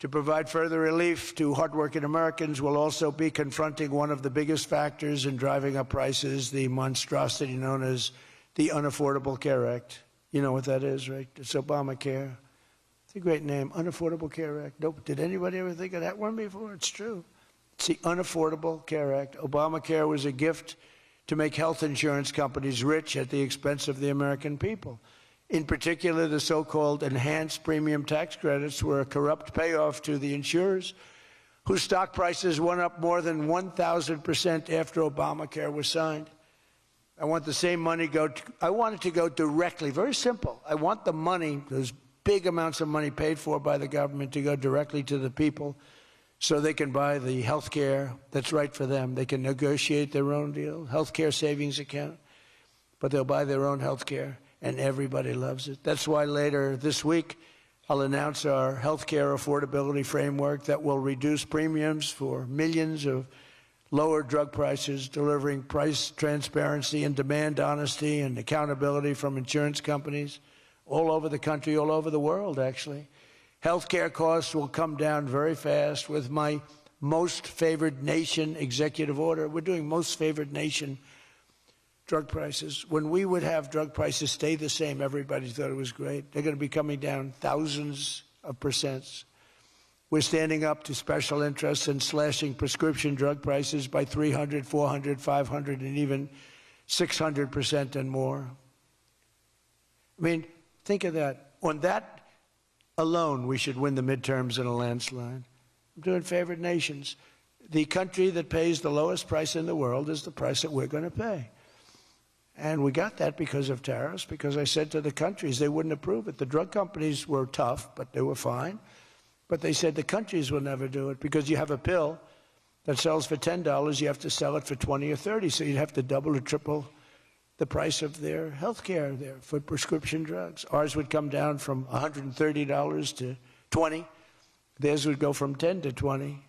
To provide further relief to hardworking Americans, we'll also be confronting one of the biggest factors in driving up prices, the monstrosity known as the Unaffordable Care Act. You know what that is, right? It's Obamacare. It's a great name, Unaffordable Care Act. Nope. Did anybody ever think of that one before? It's true. It's the Unaffordable Care Act. Obamacare was a gift to make health insurance companies rich at the expense of the American people. In particular, the so-called enhanced premium tax credits were a corrupt payoff to the insurers, whose stock prices went up more than 1,000% after Obamacare was signed. I want the same money I want it to go directly, very simple. I want the money, those big amounts of money paid for by the government, to go directly to the people so they can buy the health care that's right for them. They can negotiate their own deal, health care savings account, but they'll buy their own health care. And everybody loves it. That's why later this week, I'll announce our healthcare affordability framework that will reduce premiums for millions of lower drug prices, delivering price transparency and demand honesty and accountability from insurance companies all over the country, all over the world, actually. Healthcare costs will come down very fast with my most favored nation executive order. We're doing most favored nation drug prices. When we would have drug prices stay the same, everybody thought it was great. They're going to be coming down thousands of percents. We're standing up to special interests and slashing prescription drug prices by 300, 400, 500, and even 600% and more. I mean, think of that. On that alone, we should win the midterms in a landslide. I'm doing favored nations. The country that pays the lowest price in the world is the price that we're going to pay. And we got that because of tariffs, because I said to the countries they wouldn't approve it. The drug companies were tough, but they were fine. But they said the countries will never do it because you have a pill that sells for $10, you have to sell it for 20 or 30, so you'd have to double or triple the price of their health care there for prescription drugs. Ours would come down from $130 to $20. Theirs would go from 10 to 20,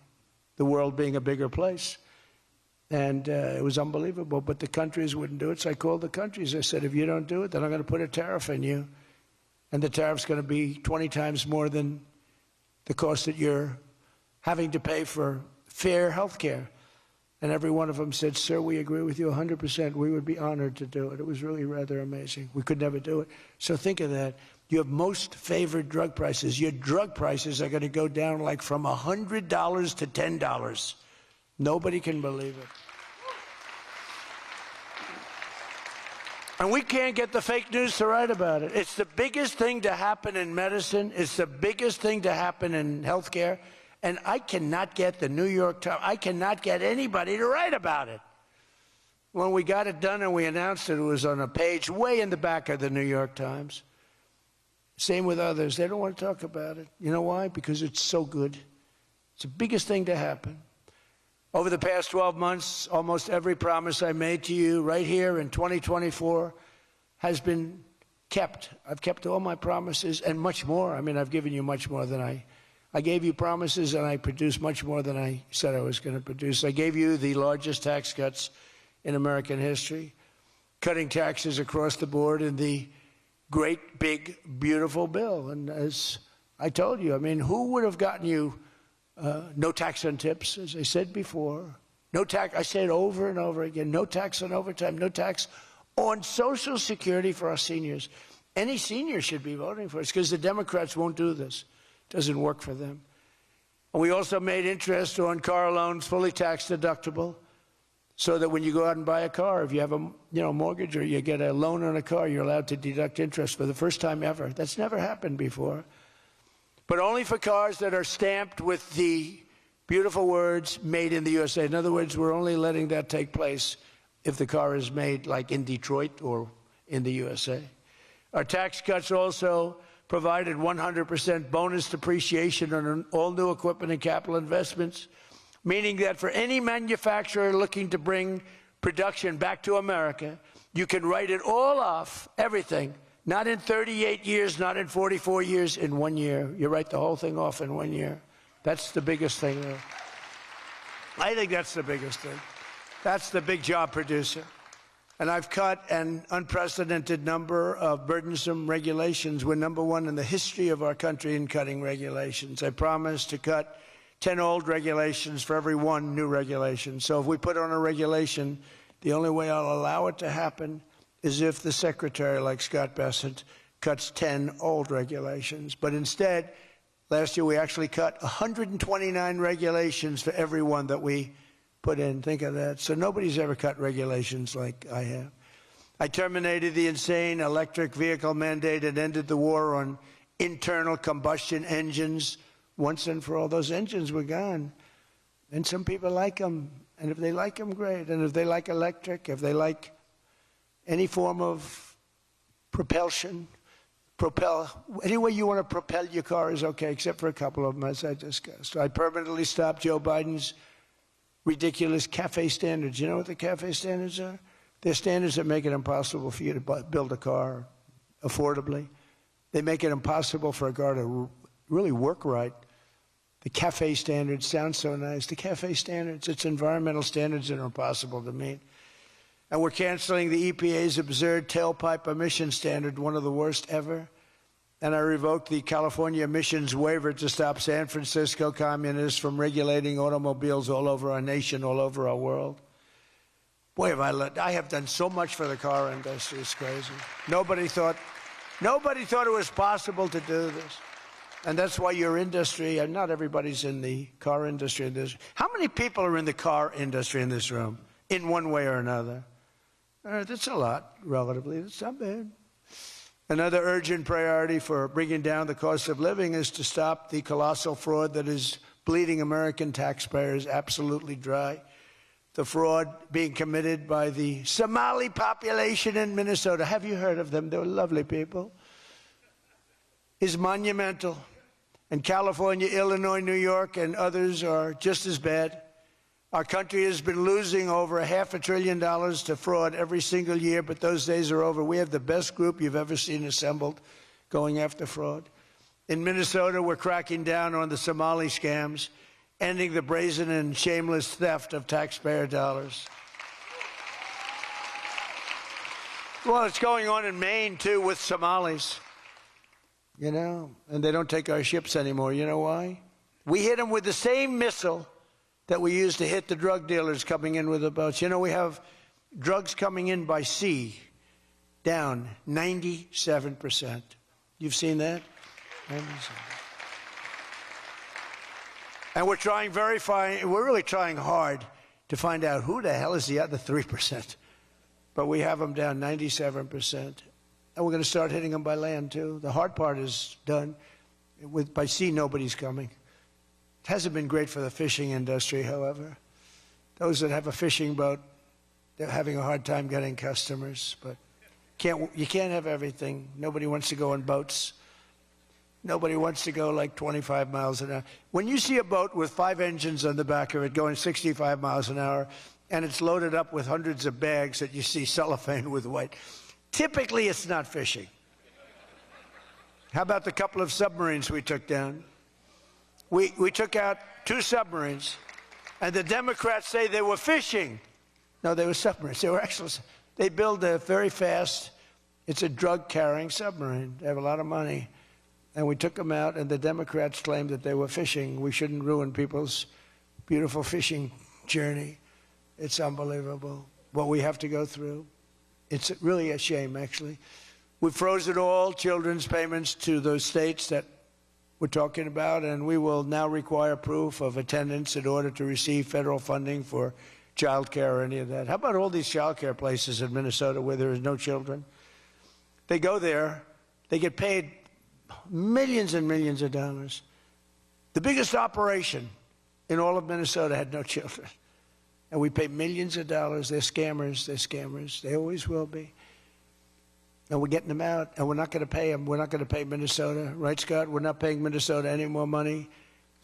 the world being a bigger place. And it was unbelievable, but the countries wouldn't do it. So I called the countries. I said, if you don't do it, then I'm going to put a tariff on you. And the tariff's going to be 20 times more than the cost that you're having to pay for fair health care. And every one of them said, sir, we agree with you 100%. We would be honored to do it. It was really rather amazing. We could never do it. So think of that. You have most favored drug prices. Your drug prices are going to go down like from $100 to $10. Nobody can believe it. And we can't get the fake news to write about it. It's the biggest thing to happen in medicine. It's the biggest thing to happen in healthcare. And I cannot get the New York Times, I cannot get anybody to write about it. When we got it done and we announced it, it was on a page way in the back of the New York Times. Same with others. They don't want to talk about it. You know why? Because it's so good. It's the biggest thing to happen. Over the past 12 months, almost every promise I made to you right here in 2024 has been kept. I've kept all my promises and much more. I mean, I've given you much more than I gave you promises, and I produced much more than I said I was going to produce. I gave you the largest tax cuts in American history, cutting taxes across the board in the great, big, beautiful bill. And as I told you, I mean, who would have gotten you no tax on tips, as I said before. No tax, I say it over and over again, no tax on overtime, no tax on Social Security for our seniors. Any senior should be voting for us because the Democrats won't do this. It doesn't work for them. And we also made interest on car loans fully tax deductible so that when you go out and buy a car, if you have a mortgage or you get a loan on a car, you're allowed to deduct interest for the first time ever. That's never happened before. But only for cars that are stamped with the beautiful words, made in the USA. In other words, we're only letting that take place if the car is made like in Detroit or in the USA. Our tax cuts also provided 100% bonus depreciation on all new equipment and capital investments, meaning that for any manufacturer looking to bring production back to America, you can write it all off, everything. Not in 38 years, not in 44 years, in 1 year. You write the whole thing off in 1 year. That's the biggest thing there. I think that's the biggest thing. That's the big job producer. And I've cut an unprecedented number of burdensome regulations. We're number one in the history of our country in cutting regulations. I promised to cut 10 old regulations for every one new regulation. So if we put on a regulation, the only way I'll allow it to happen is if the secretary, like Scott Bessent, cuts 10 old regulations. But instead, last year we actually cut 129 regulations for every one that we put in. Think of that. So nobody's ever cut regulations like I have. I terminated the insane electric vehicle mandate and ended the war on internal combustion engines once and for all. Those engines were gone. And some people like them. And if they like them, great. And if they like electric, if they like any form of propulsion, any way you want to propel your car is okay, except for a couple of them, as I discussed. I permanently stopped Joe Biden's ridiculous CAFE standards. You know what the CAFE standards are? They're standards that make it impossible for you to build a car affordably. They make it impossible for a car to really work right. The CAFE standards sound so nice. The CAFE standards, it's environmental standards that are impossible to meet. And we're canceling the EPA's absurd tailpipe emission standard, one of the worst ever. And I revoked the California emissions waiver to stop San Francisco communists from regulating automobiles all over our nation, all over our world. Boy, I have done so much for the car industry. It's crazy. Nobody thought it was possible to do this. And that's why your industry, and not everybody's in the car industry. How many people are in the car industry in this room, in one way or another? That's a lot, relatively. That's not bad. Another urgent priority for bringing down the cost of living is to stop the colossal fraud that is bleeding American taxpayers absolutely dry. The fraud being committed by the Somali population in Minnesota. Have you heard of them? They're lovely people. Is monumental. And California, Illinois, New York, and others are just as bad. Our country has been losing over $500 billion to fraud every single year, but those days are over. We have the best group you've ever seen assembled going after fraud. In Minnesota, we're cracking down on the Somali scams, ending the brazen and shameless theft of taxpayer dollars. Well, it's going on in Maine, too, with Somalis. You know, and they don't take our ships anymore. You know why? We hit them with the same missile that we used to hit the drug dealers coming in with the boats. You know, we have drugs coming in by sea down 97%. You've seen that? 97%. And we're trying we're really trying hard to find out who the hell is the other 3%. But we have them down 97%. And we're going to start hitting them by land, too. The hard part is done. By sea, nobody's coming. It hasn't been great for the fishing industry, however. Those that have a fishing boat, they're having a hard time getting customers. But you can't have everything. Nobody wants to go on boats. Nobody wants to go like 25 miles an hour. When you see a boat with 5 engines on the back of it going 65 miles an hour, and it's loaded up with hundreds of bags that you see cellophane with white, typically it's not fishing. How about the couple of submarines we took down? We took out 2 submarines, and the Democrats say they were fishing. No, they were submarines. They were actually, they build a very fast, it's a drug-carrying submarine. They have a lot of money. And we took them out, and the Democrats claimed that they were fishing. We shouldn't ruin people's beautiful fishing journey. It's unbelievable what we have to go through. It's really a shame, actually. We've frozen all children's payments to those states that we're talking about, and we will now require proof of attendance in order to receive federal funding for child care or any of that. How about all these child care places in Minnesota where there is no children? They go there, they get paid millions and millions of dollars. The biggest operation in all of Minnesota had no children. And we pay millions of dollars. They're scammers. They're scammers. They always will be. And we're getting them out, and we're not going to pay them. We're not going to pay Minnesota. Right, Scott? We're not paying Minnesota any more money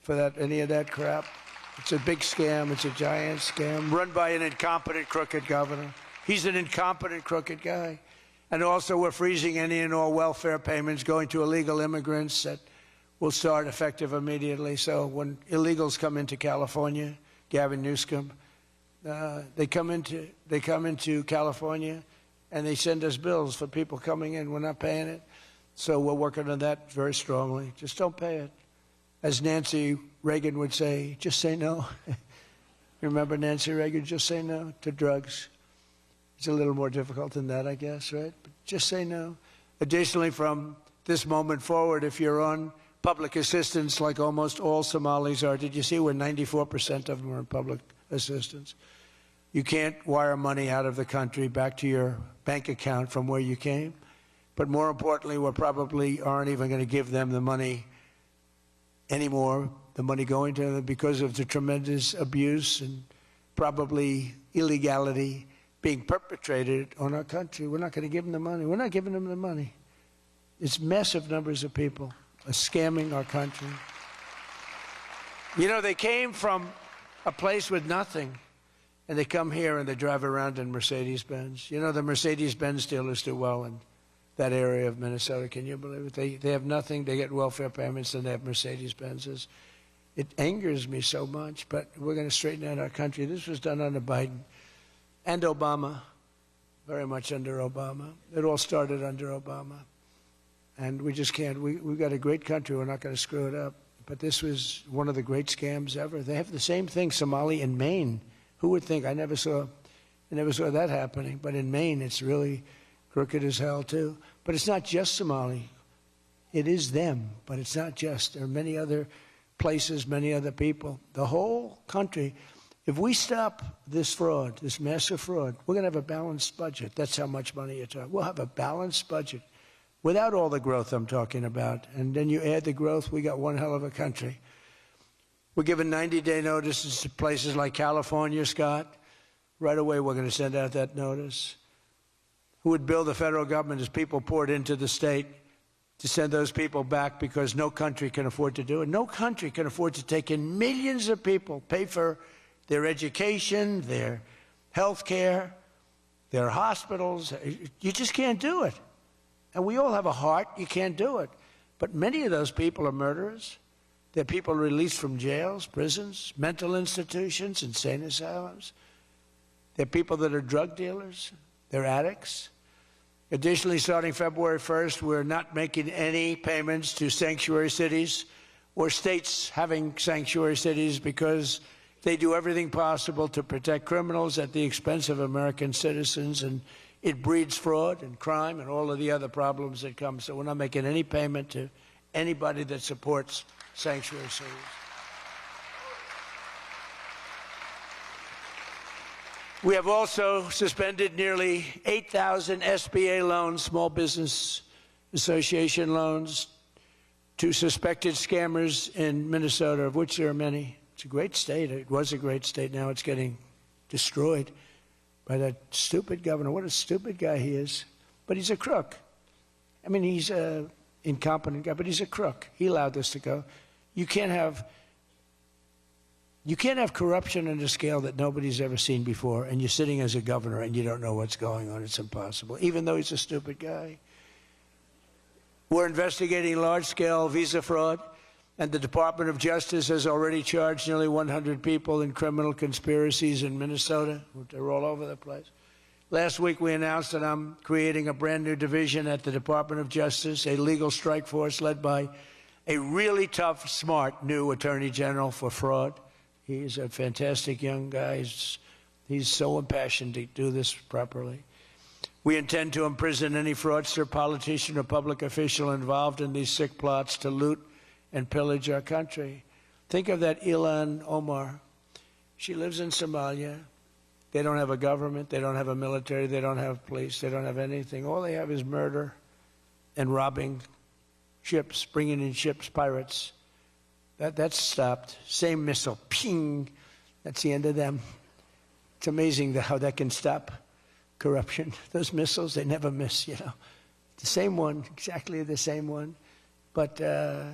for that, any of that crap. It's a big scam. It's a giant scam run by an incompetent, crooked governor. He's an incompetent, crooked guy. And also, we're freezing any and all welfare payments going to illegal immigrants that will start effective immediately. So when illegals come into California, Gavin Newsom, they come into California, and they send us bills for people coming in. We're not paying it. So we're working on that very strongly. Just don't pay it. As Nancy Reagan would say, just say no. Remember Nancy Reagan? Just say no to drugs. It's a little more difficult than that, I guess, right? But just say no. Additionally, from this moment forward, if you're on public assistance, like almost all Somalis are, did you see where 94% of them are on public assistance? You can't wire money out of the country back to your bank account from where you came. But more importantly, we probably aren't even going to give them the money anymore, the money going to them, because of the tremendous abuse and probably illegality being perpetrated on our country. We're not going to give them the money. We're not giving them the money. It's massive numbers of people are scamming our country. You know, they came from a place with nothing, and they come here and they drive around in Mercedes-Benz. You know, the Mercedes-Benz dealers do well in that area of Minnesota. Can you believe it? They have nothing. They get welfare payments, and they have Mercedes-Benzes. It angers me so much, but we're going to straighten out our country. This was done under Biden and Obama, very much under Obama. It all started under Obama. And we just can't. We've got a great country. We're not going to screw it up. But this was one of the great scams ever. They have the same thing, Somali in Maine. Who would think? I never saw that happening. But in Maine, it's really crooked as hell, too. But it's not just Somali. It is them, but it's not just. There are many other places, many other people. The whole country, if we stop this fraud, this massive fraud, we're going to have a balanced budget. That's how much money you're talking. We'll have a balanced budget without all the growth I'm talking about. And then you add the growth, we got one hell of a country. We're giving 90-day notices to places like California, Scott. Right away, we're going to send out that notice. Who would bill the federal government as people poured into the state to send those people back because no country can afford to do it? No country can afford to take in millions of people, pay for their education, their health care, their hospitals. You just can't do it. And we all have a heart. You can't do it. But many of those people are murderers. They're people released from jails, prisons, mental institutions, insane asylums. They're people that are drug dealers. They're addicts. Additionally, starting February 1st, we're not making any payments to sanctuary cities or states having sanctuary cities because they do everything possible to protect criminals at the expense of American citizens, and it breeds fraud and crime and all of the other problems that come. So we're not making any payment to anybody that supports sanctuary cities. We have also suspended nearly 8,000 SBA loans, Small Business Association loans, to suspected scammers in Minnesota, of which there are many. It's a great state. It was a great state. Now it's getting destroyed by that stupid governor. What a stupid guy he is. But he's a crook. I mean, he's an incompetent guy, but he's a crook. He allowed this to go. You can't have corruption on a scale that nobody's ever seen before, and you're sitting as a governor and you don't know what's going on. It's impossible, even though he's a stupid guy. We're investigating large-scale visa fraud, and the Department of Justice has already charged nearly 100 people in criminal conspiracies in Minnesota. They're all over the place. Last week, we announced that I'm creating a brand-new division at the Department of Justice, a legal strike force led by a really tough, smart new Attorney General for fraud. He's a fantastic young guy. He's so impassioned to do this properly. We intend to imprison any fraudster, politician, or public official involved in these sick plots to loot and pillage our country. Think of that Ilan Omar. She lives in Somalia. They don't have a government. They don't have a military. They don't have police. They don't have anything. All they have is murder and robbing ships, bringing in ships, pirates. That's stopped. Same missile, ping. That's the end of them. It's amazing how that can stop corruption. Those missiles, they never miss, you know. The same one, exactly the same one. But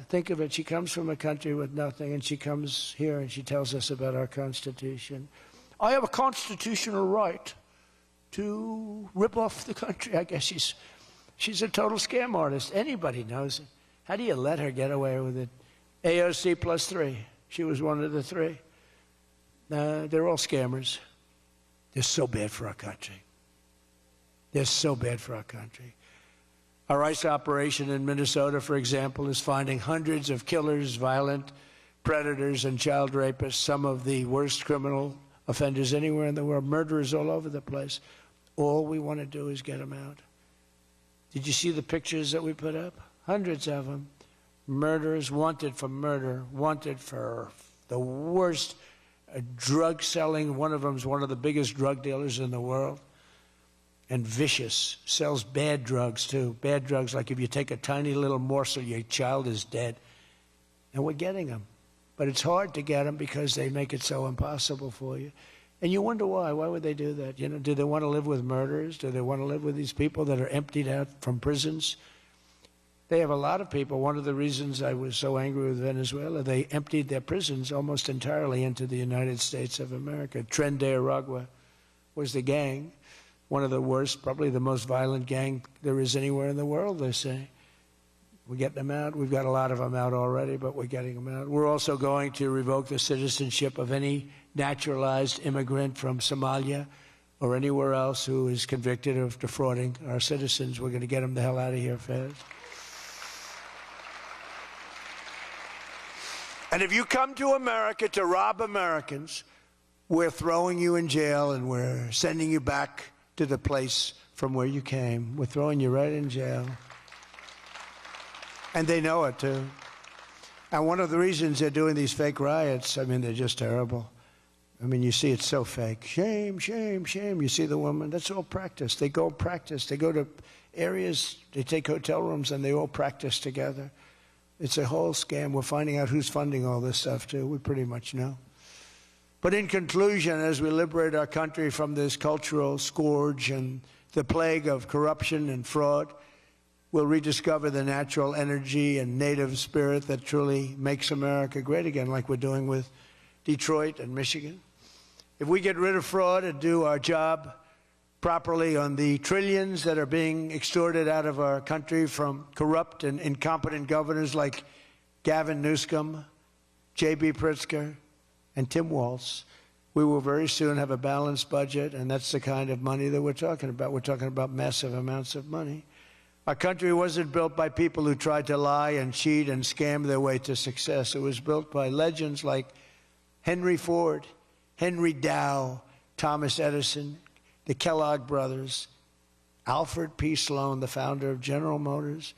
think of it. She comes from a country with nothing, and she comes here and she tells us about our Constitution. I have a constitutional right to rip off the country. I guess she's a total scam artist. Anybody knows it. How do you let her get away with it? AOC +3. She was one of the three. They're all scammers. They're so bad for our country. They're so bad for our country. Our ICE operation in Minnesota, for example, is finding hundreds of killers, violent predators, and child rapists, some of the worst criminal offenders anywhere in the world, murderers all over the place. All we want to do is get them out. Did you see the pictures that we put up? Hundreds of them. Murderers wanted for murder, wanted for the worst drug selling. One of them is one of the biggest drug dealers in the world. And vicious, sells bad drugs too. Bad drugs, like if you take a tiny little morsel, your child is dead. And we're getting them. But it's hard to get them because they make it so impossible for you. And you wonder why. Why would they do that? You know, do they want to live with murderers? Do they want to live with these people that are emptied out from prisons? They have a lot of people. One of the reasons I was so angry with Venezuela, they emptied their prisons almost entirely into the United States of America. Tren de Aragua was the gang. one of the worst, probably the most violent gang there is anywhere in the world, they say. We're getting them out. We've got a lot of them out already, but we're getting them out. We're also going to revoke the citizenship of any naturalized immigrant from Somalia or anywhere else who is convicted of defrauding our citizens. We're going to get them the hell out of here fast. And if you come to America to rob Americans, we're throwing you in jail and we're sending you back to the place from where you came. We're throwing you right in jail. And they know it, too. And one of the reasons they're doing these fake riots, I mean, they're just terrible. I mean, you see it's so fake. Shame, shame, shame. You see the woman. That's all practice. They go practice. They go to areas, they take hotel rooms, and they all practice together. It's a whole scam. We're finding out who's funding all this stuff, too. We pretty much know. But in conclusion, as we liberate our country from this cultural scourge and the plague of corruption and fraud, we'll rediscover the natural energy and native spirit that truly makes America great again, like we're doing with Detroit and Michigan. If we get rid of fraud and do our job properly on the trillions that are being extorted out of our country from corrupt and incompetent governors like Gavin Newsom, J.B. Pritzker, and Tim Walz, we will very soon have a balanced budget, and that's the kind of money that we're talking about. We're talking about massive amounts of money. Our country wasn't built by people who tried to lie and cheat and scam their way to success. It was built by legends like Henry Ford, Henry Dow, Thomas Edison, the Kellogg brothers, Alfred P. Sloan, the founder of General Motors,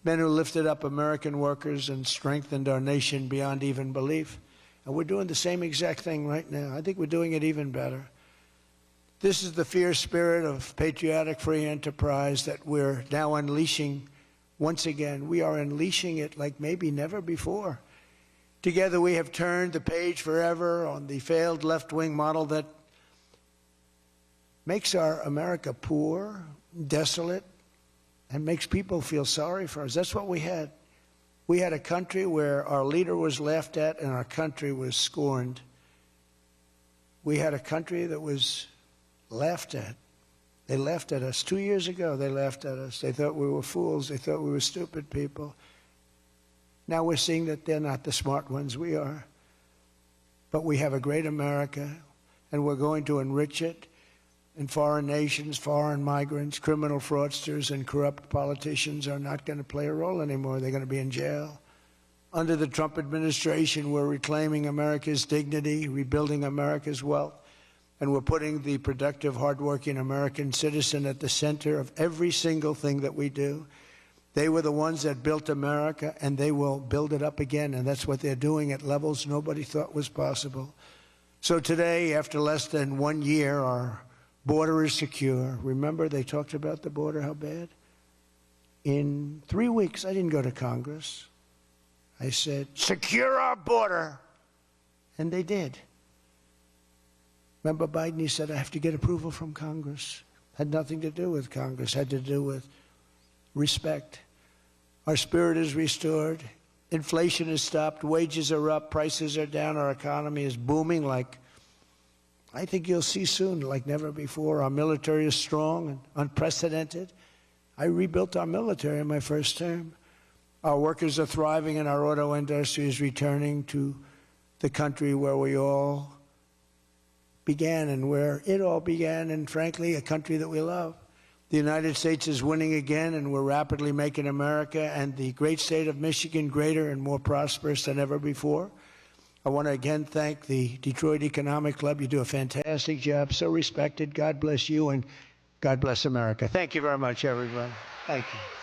men who lifted up American workers and strengthened our nation beyond even belief. And we're doing the same exact thing right now. I think we're doing it even better. This is the fierce spirit of patriotic free enterprise that we're now unleashing once again. We are unleashing it like maybe never before. Together we have turned the page forever on the failed left-wing model that makes our America poor, desolate, and makes people feel sorry for us. That's what we had. We had a country where our leader was laughed at and our country was scorned. We had a country that was laughed at. They laughed at us. 2 years ago, they laughed at us. They thought we were fools. They thought we were stupid people. Now we're seeing that they're not the smart ones. We are. But we have a great America, and we're going to enrich it. And foreign nations, foreign migrants, criminal fraudsters, and corrupt politicians are not going to play a role anymore. They're going to be in jail. Under the Trump administration, we're reclaiming America's dignity, rebuilding America's wealth. And we're putting the productive, hardworking American citizen at the center of every single thing that we do. They were the ones that built America, and they will build it up again. And that's what they're doing at levels nobody thought was possible. So today, after less than 1 year, our border is secure. Remember, they talked about the border, how bad? In 3 weeks, I didn't go to Congress. I said, secure our border. And they did. Remember Biden, he said, I have to get approval from Congress. Had nothing to do with Congress, had to do with respect. Our spirit is restored. Inflation is stopped. Wages are up. Prices are down. Our economy is booming like I think you'll see soon, like never before. Our military is strong and unprecedented. I rebuilt our military in my first term. Our workers are thriving and our auto industry is returning to the country where we all began and where it all began, and frankly, a country that we love. The United States is winning again, and we're rapidly making America and the great state of Michigan greater and more prosperous than ever before. I want to again thank the Detroit Economic Club. You do a fantastic job, so respected. God bless you, and God bless America. Thank you very much, everybody. Thank you.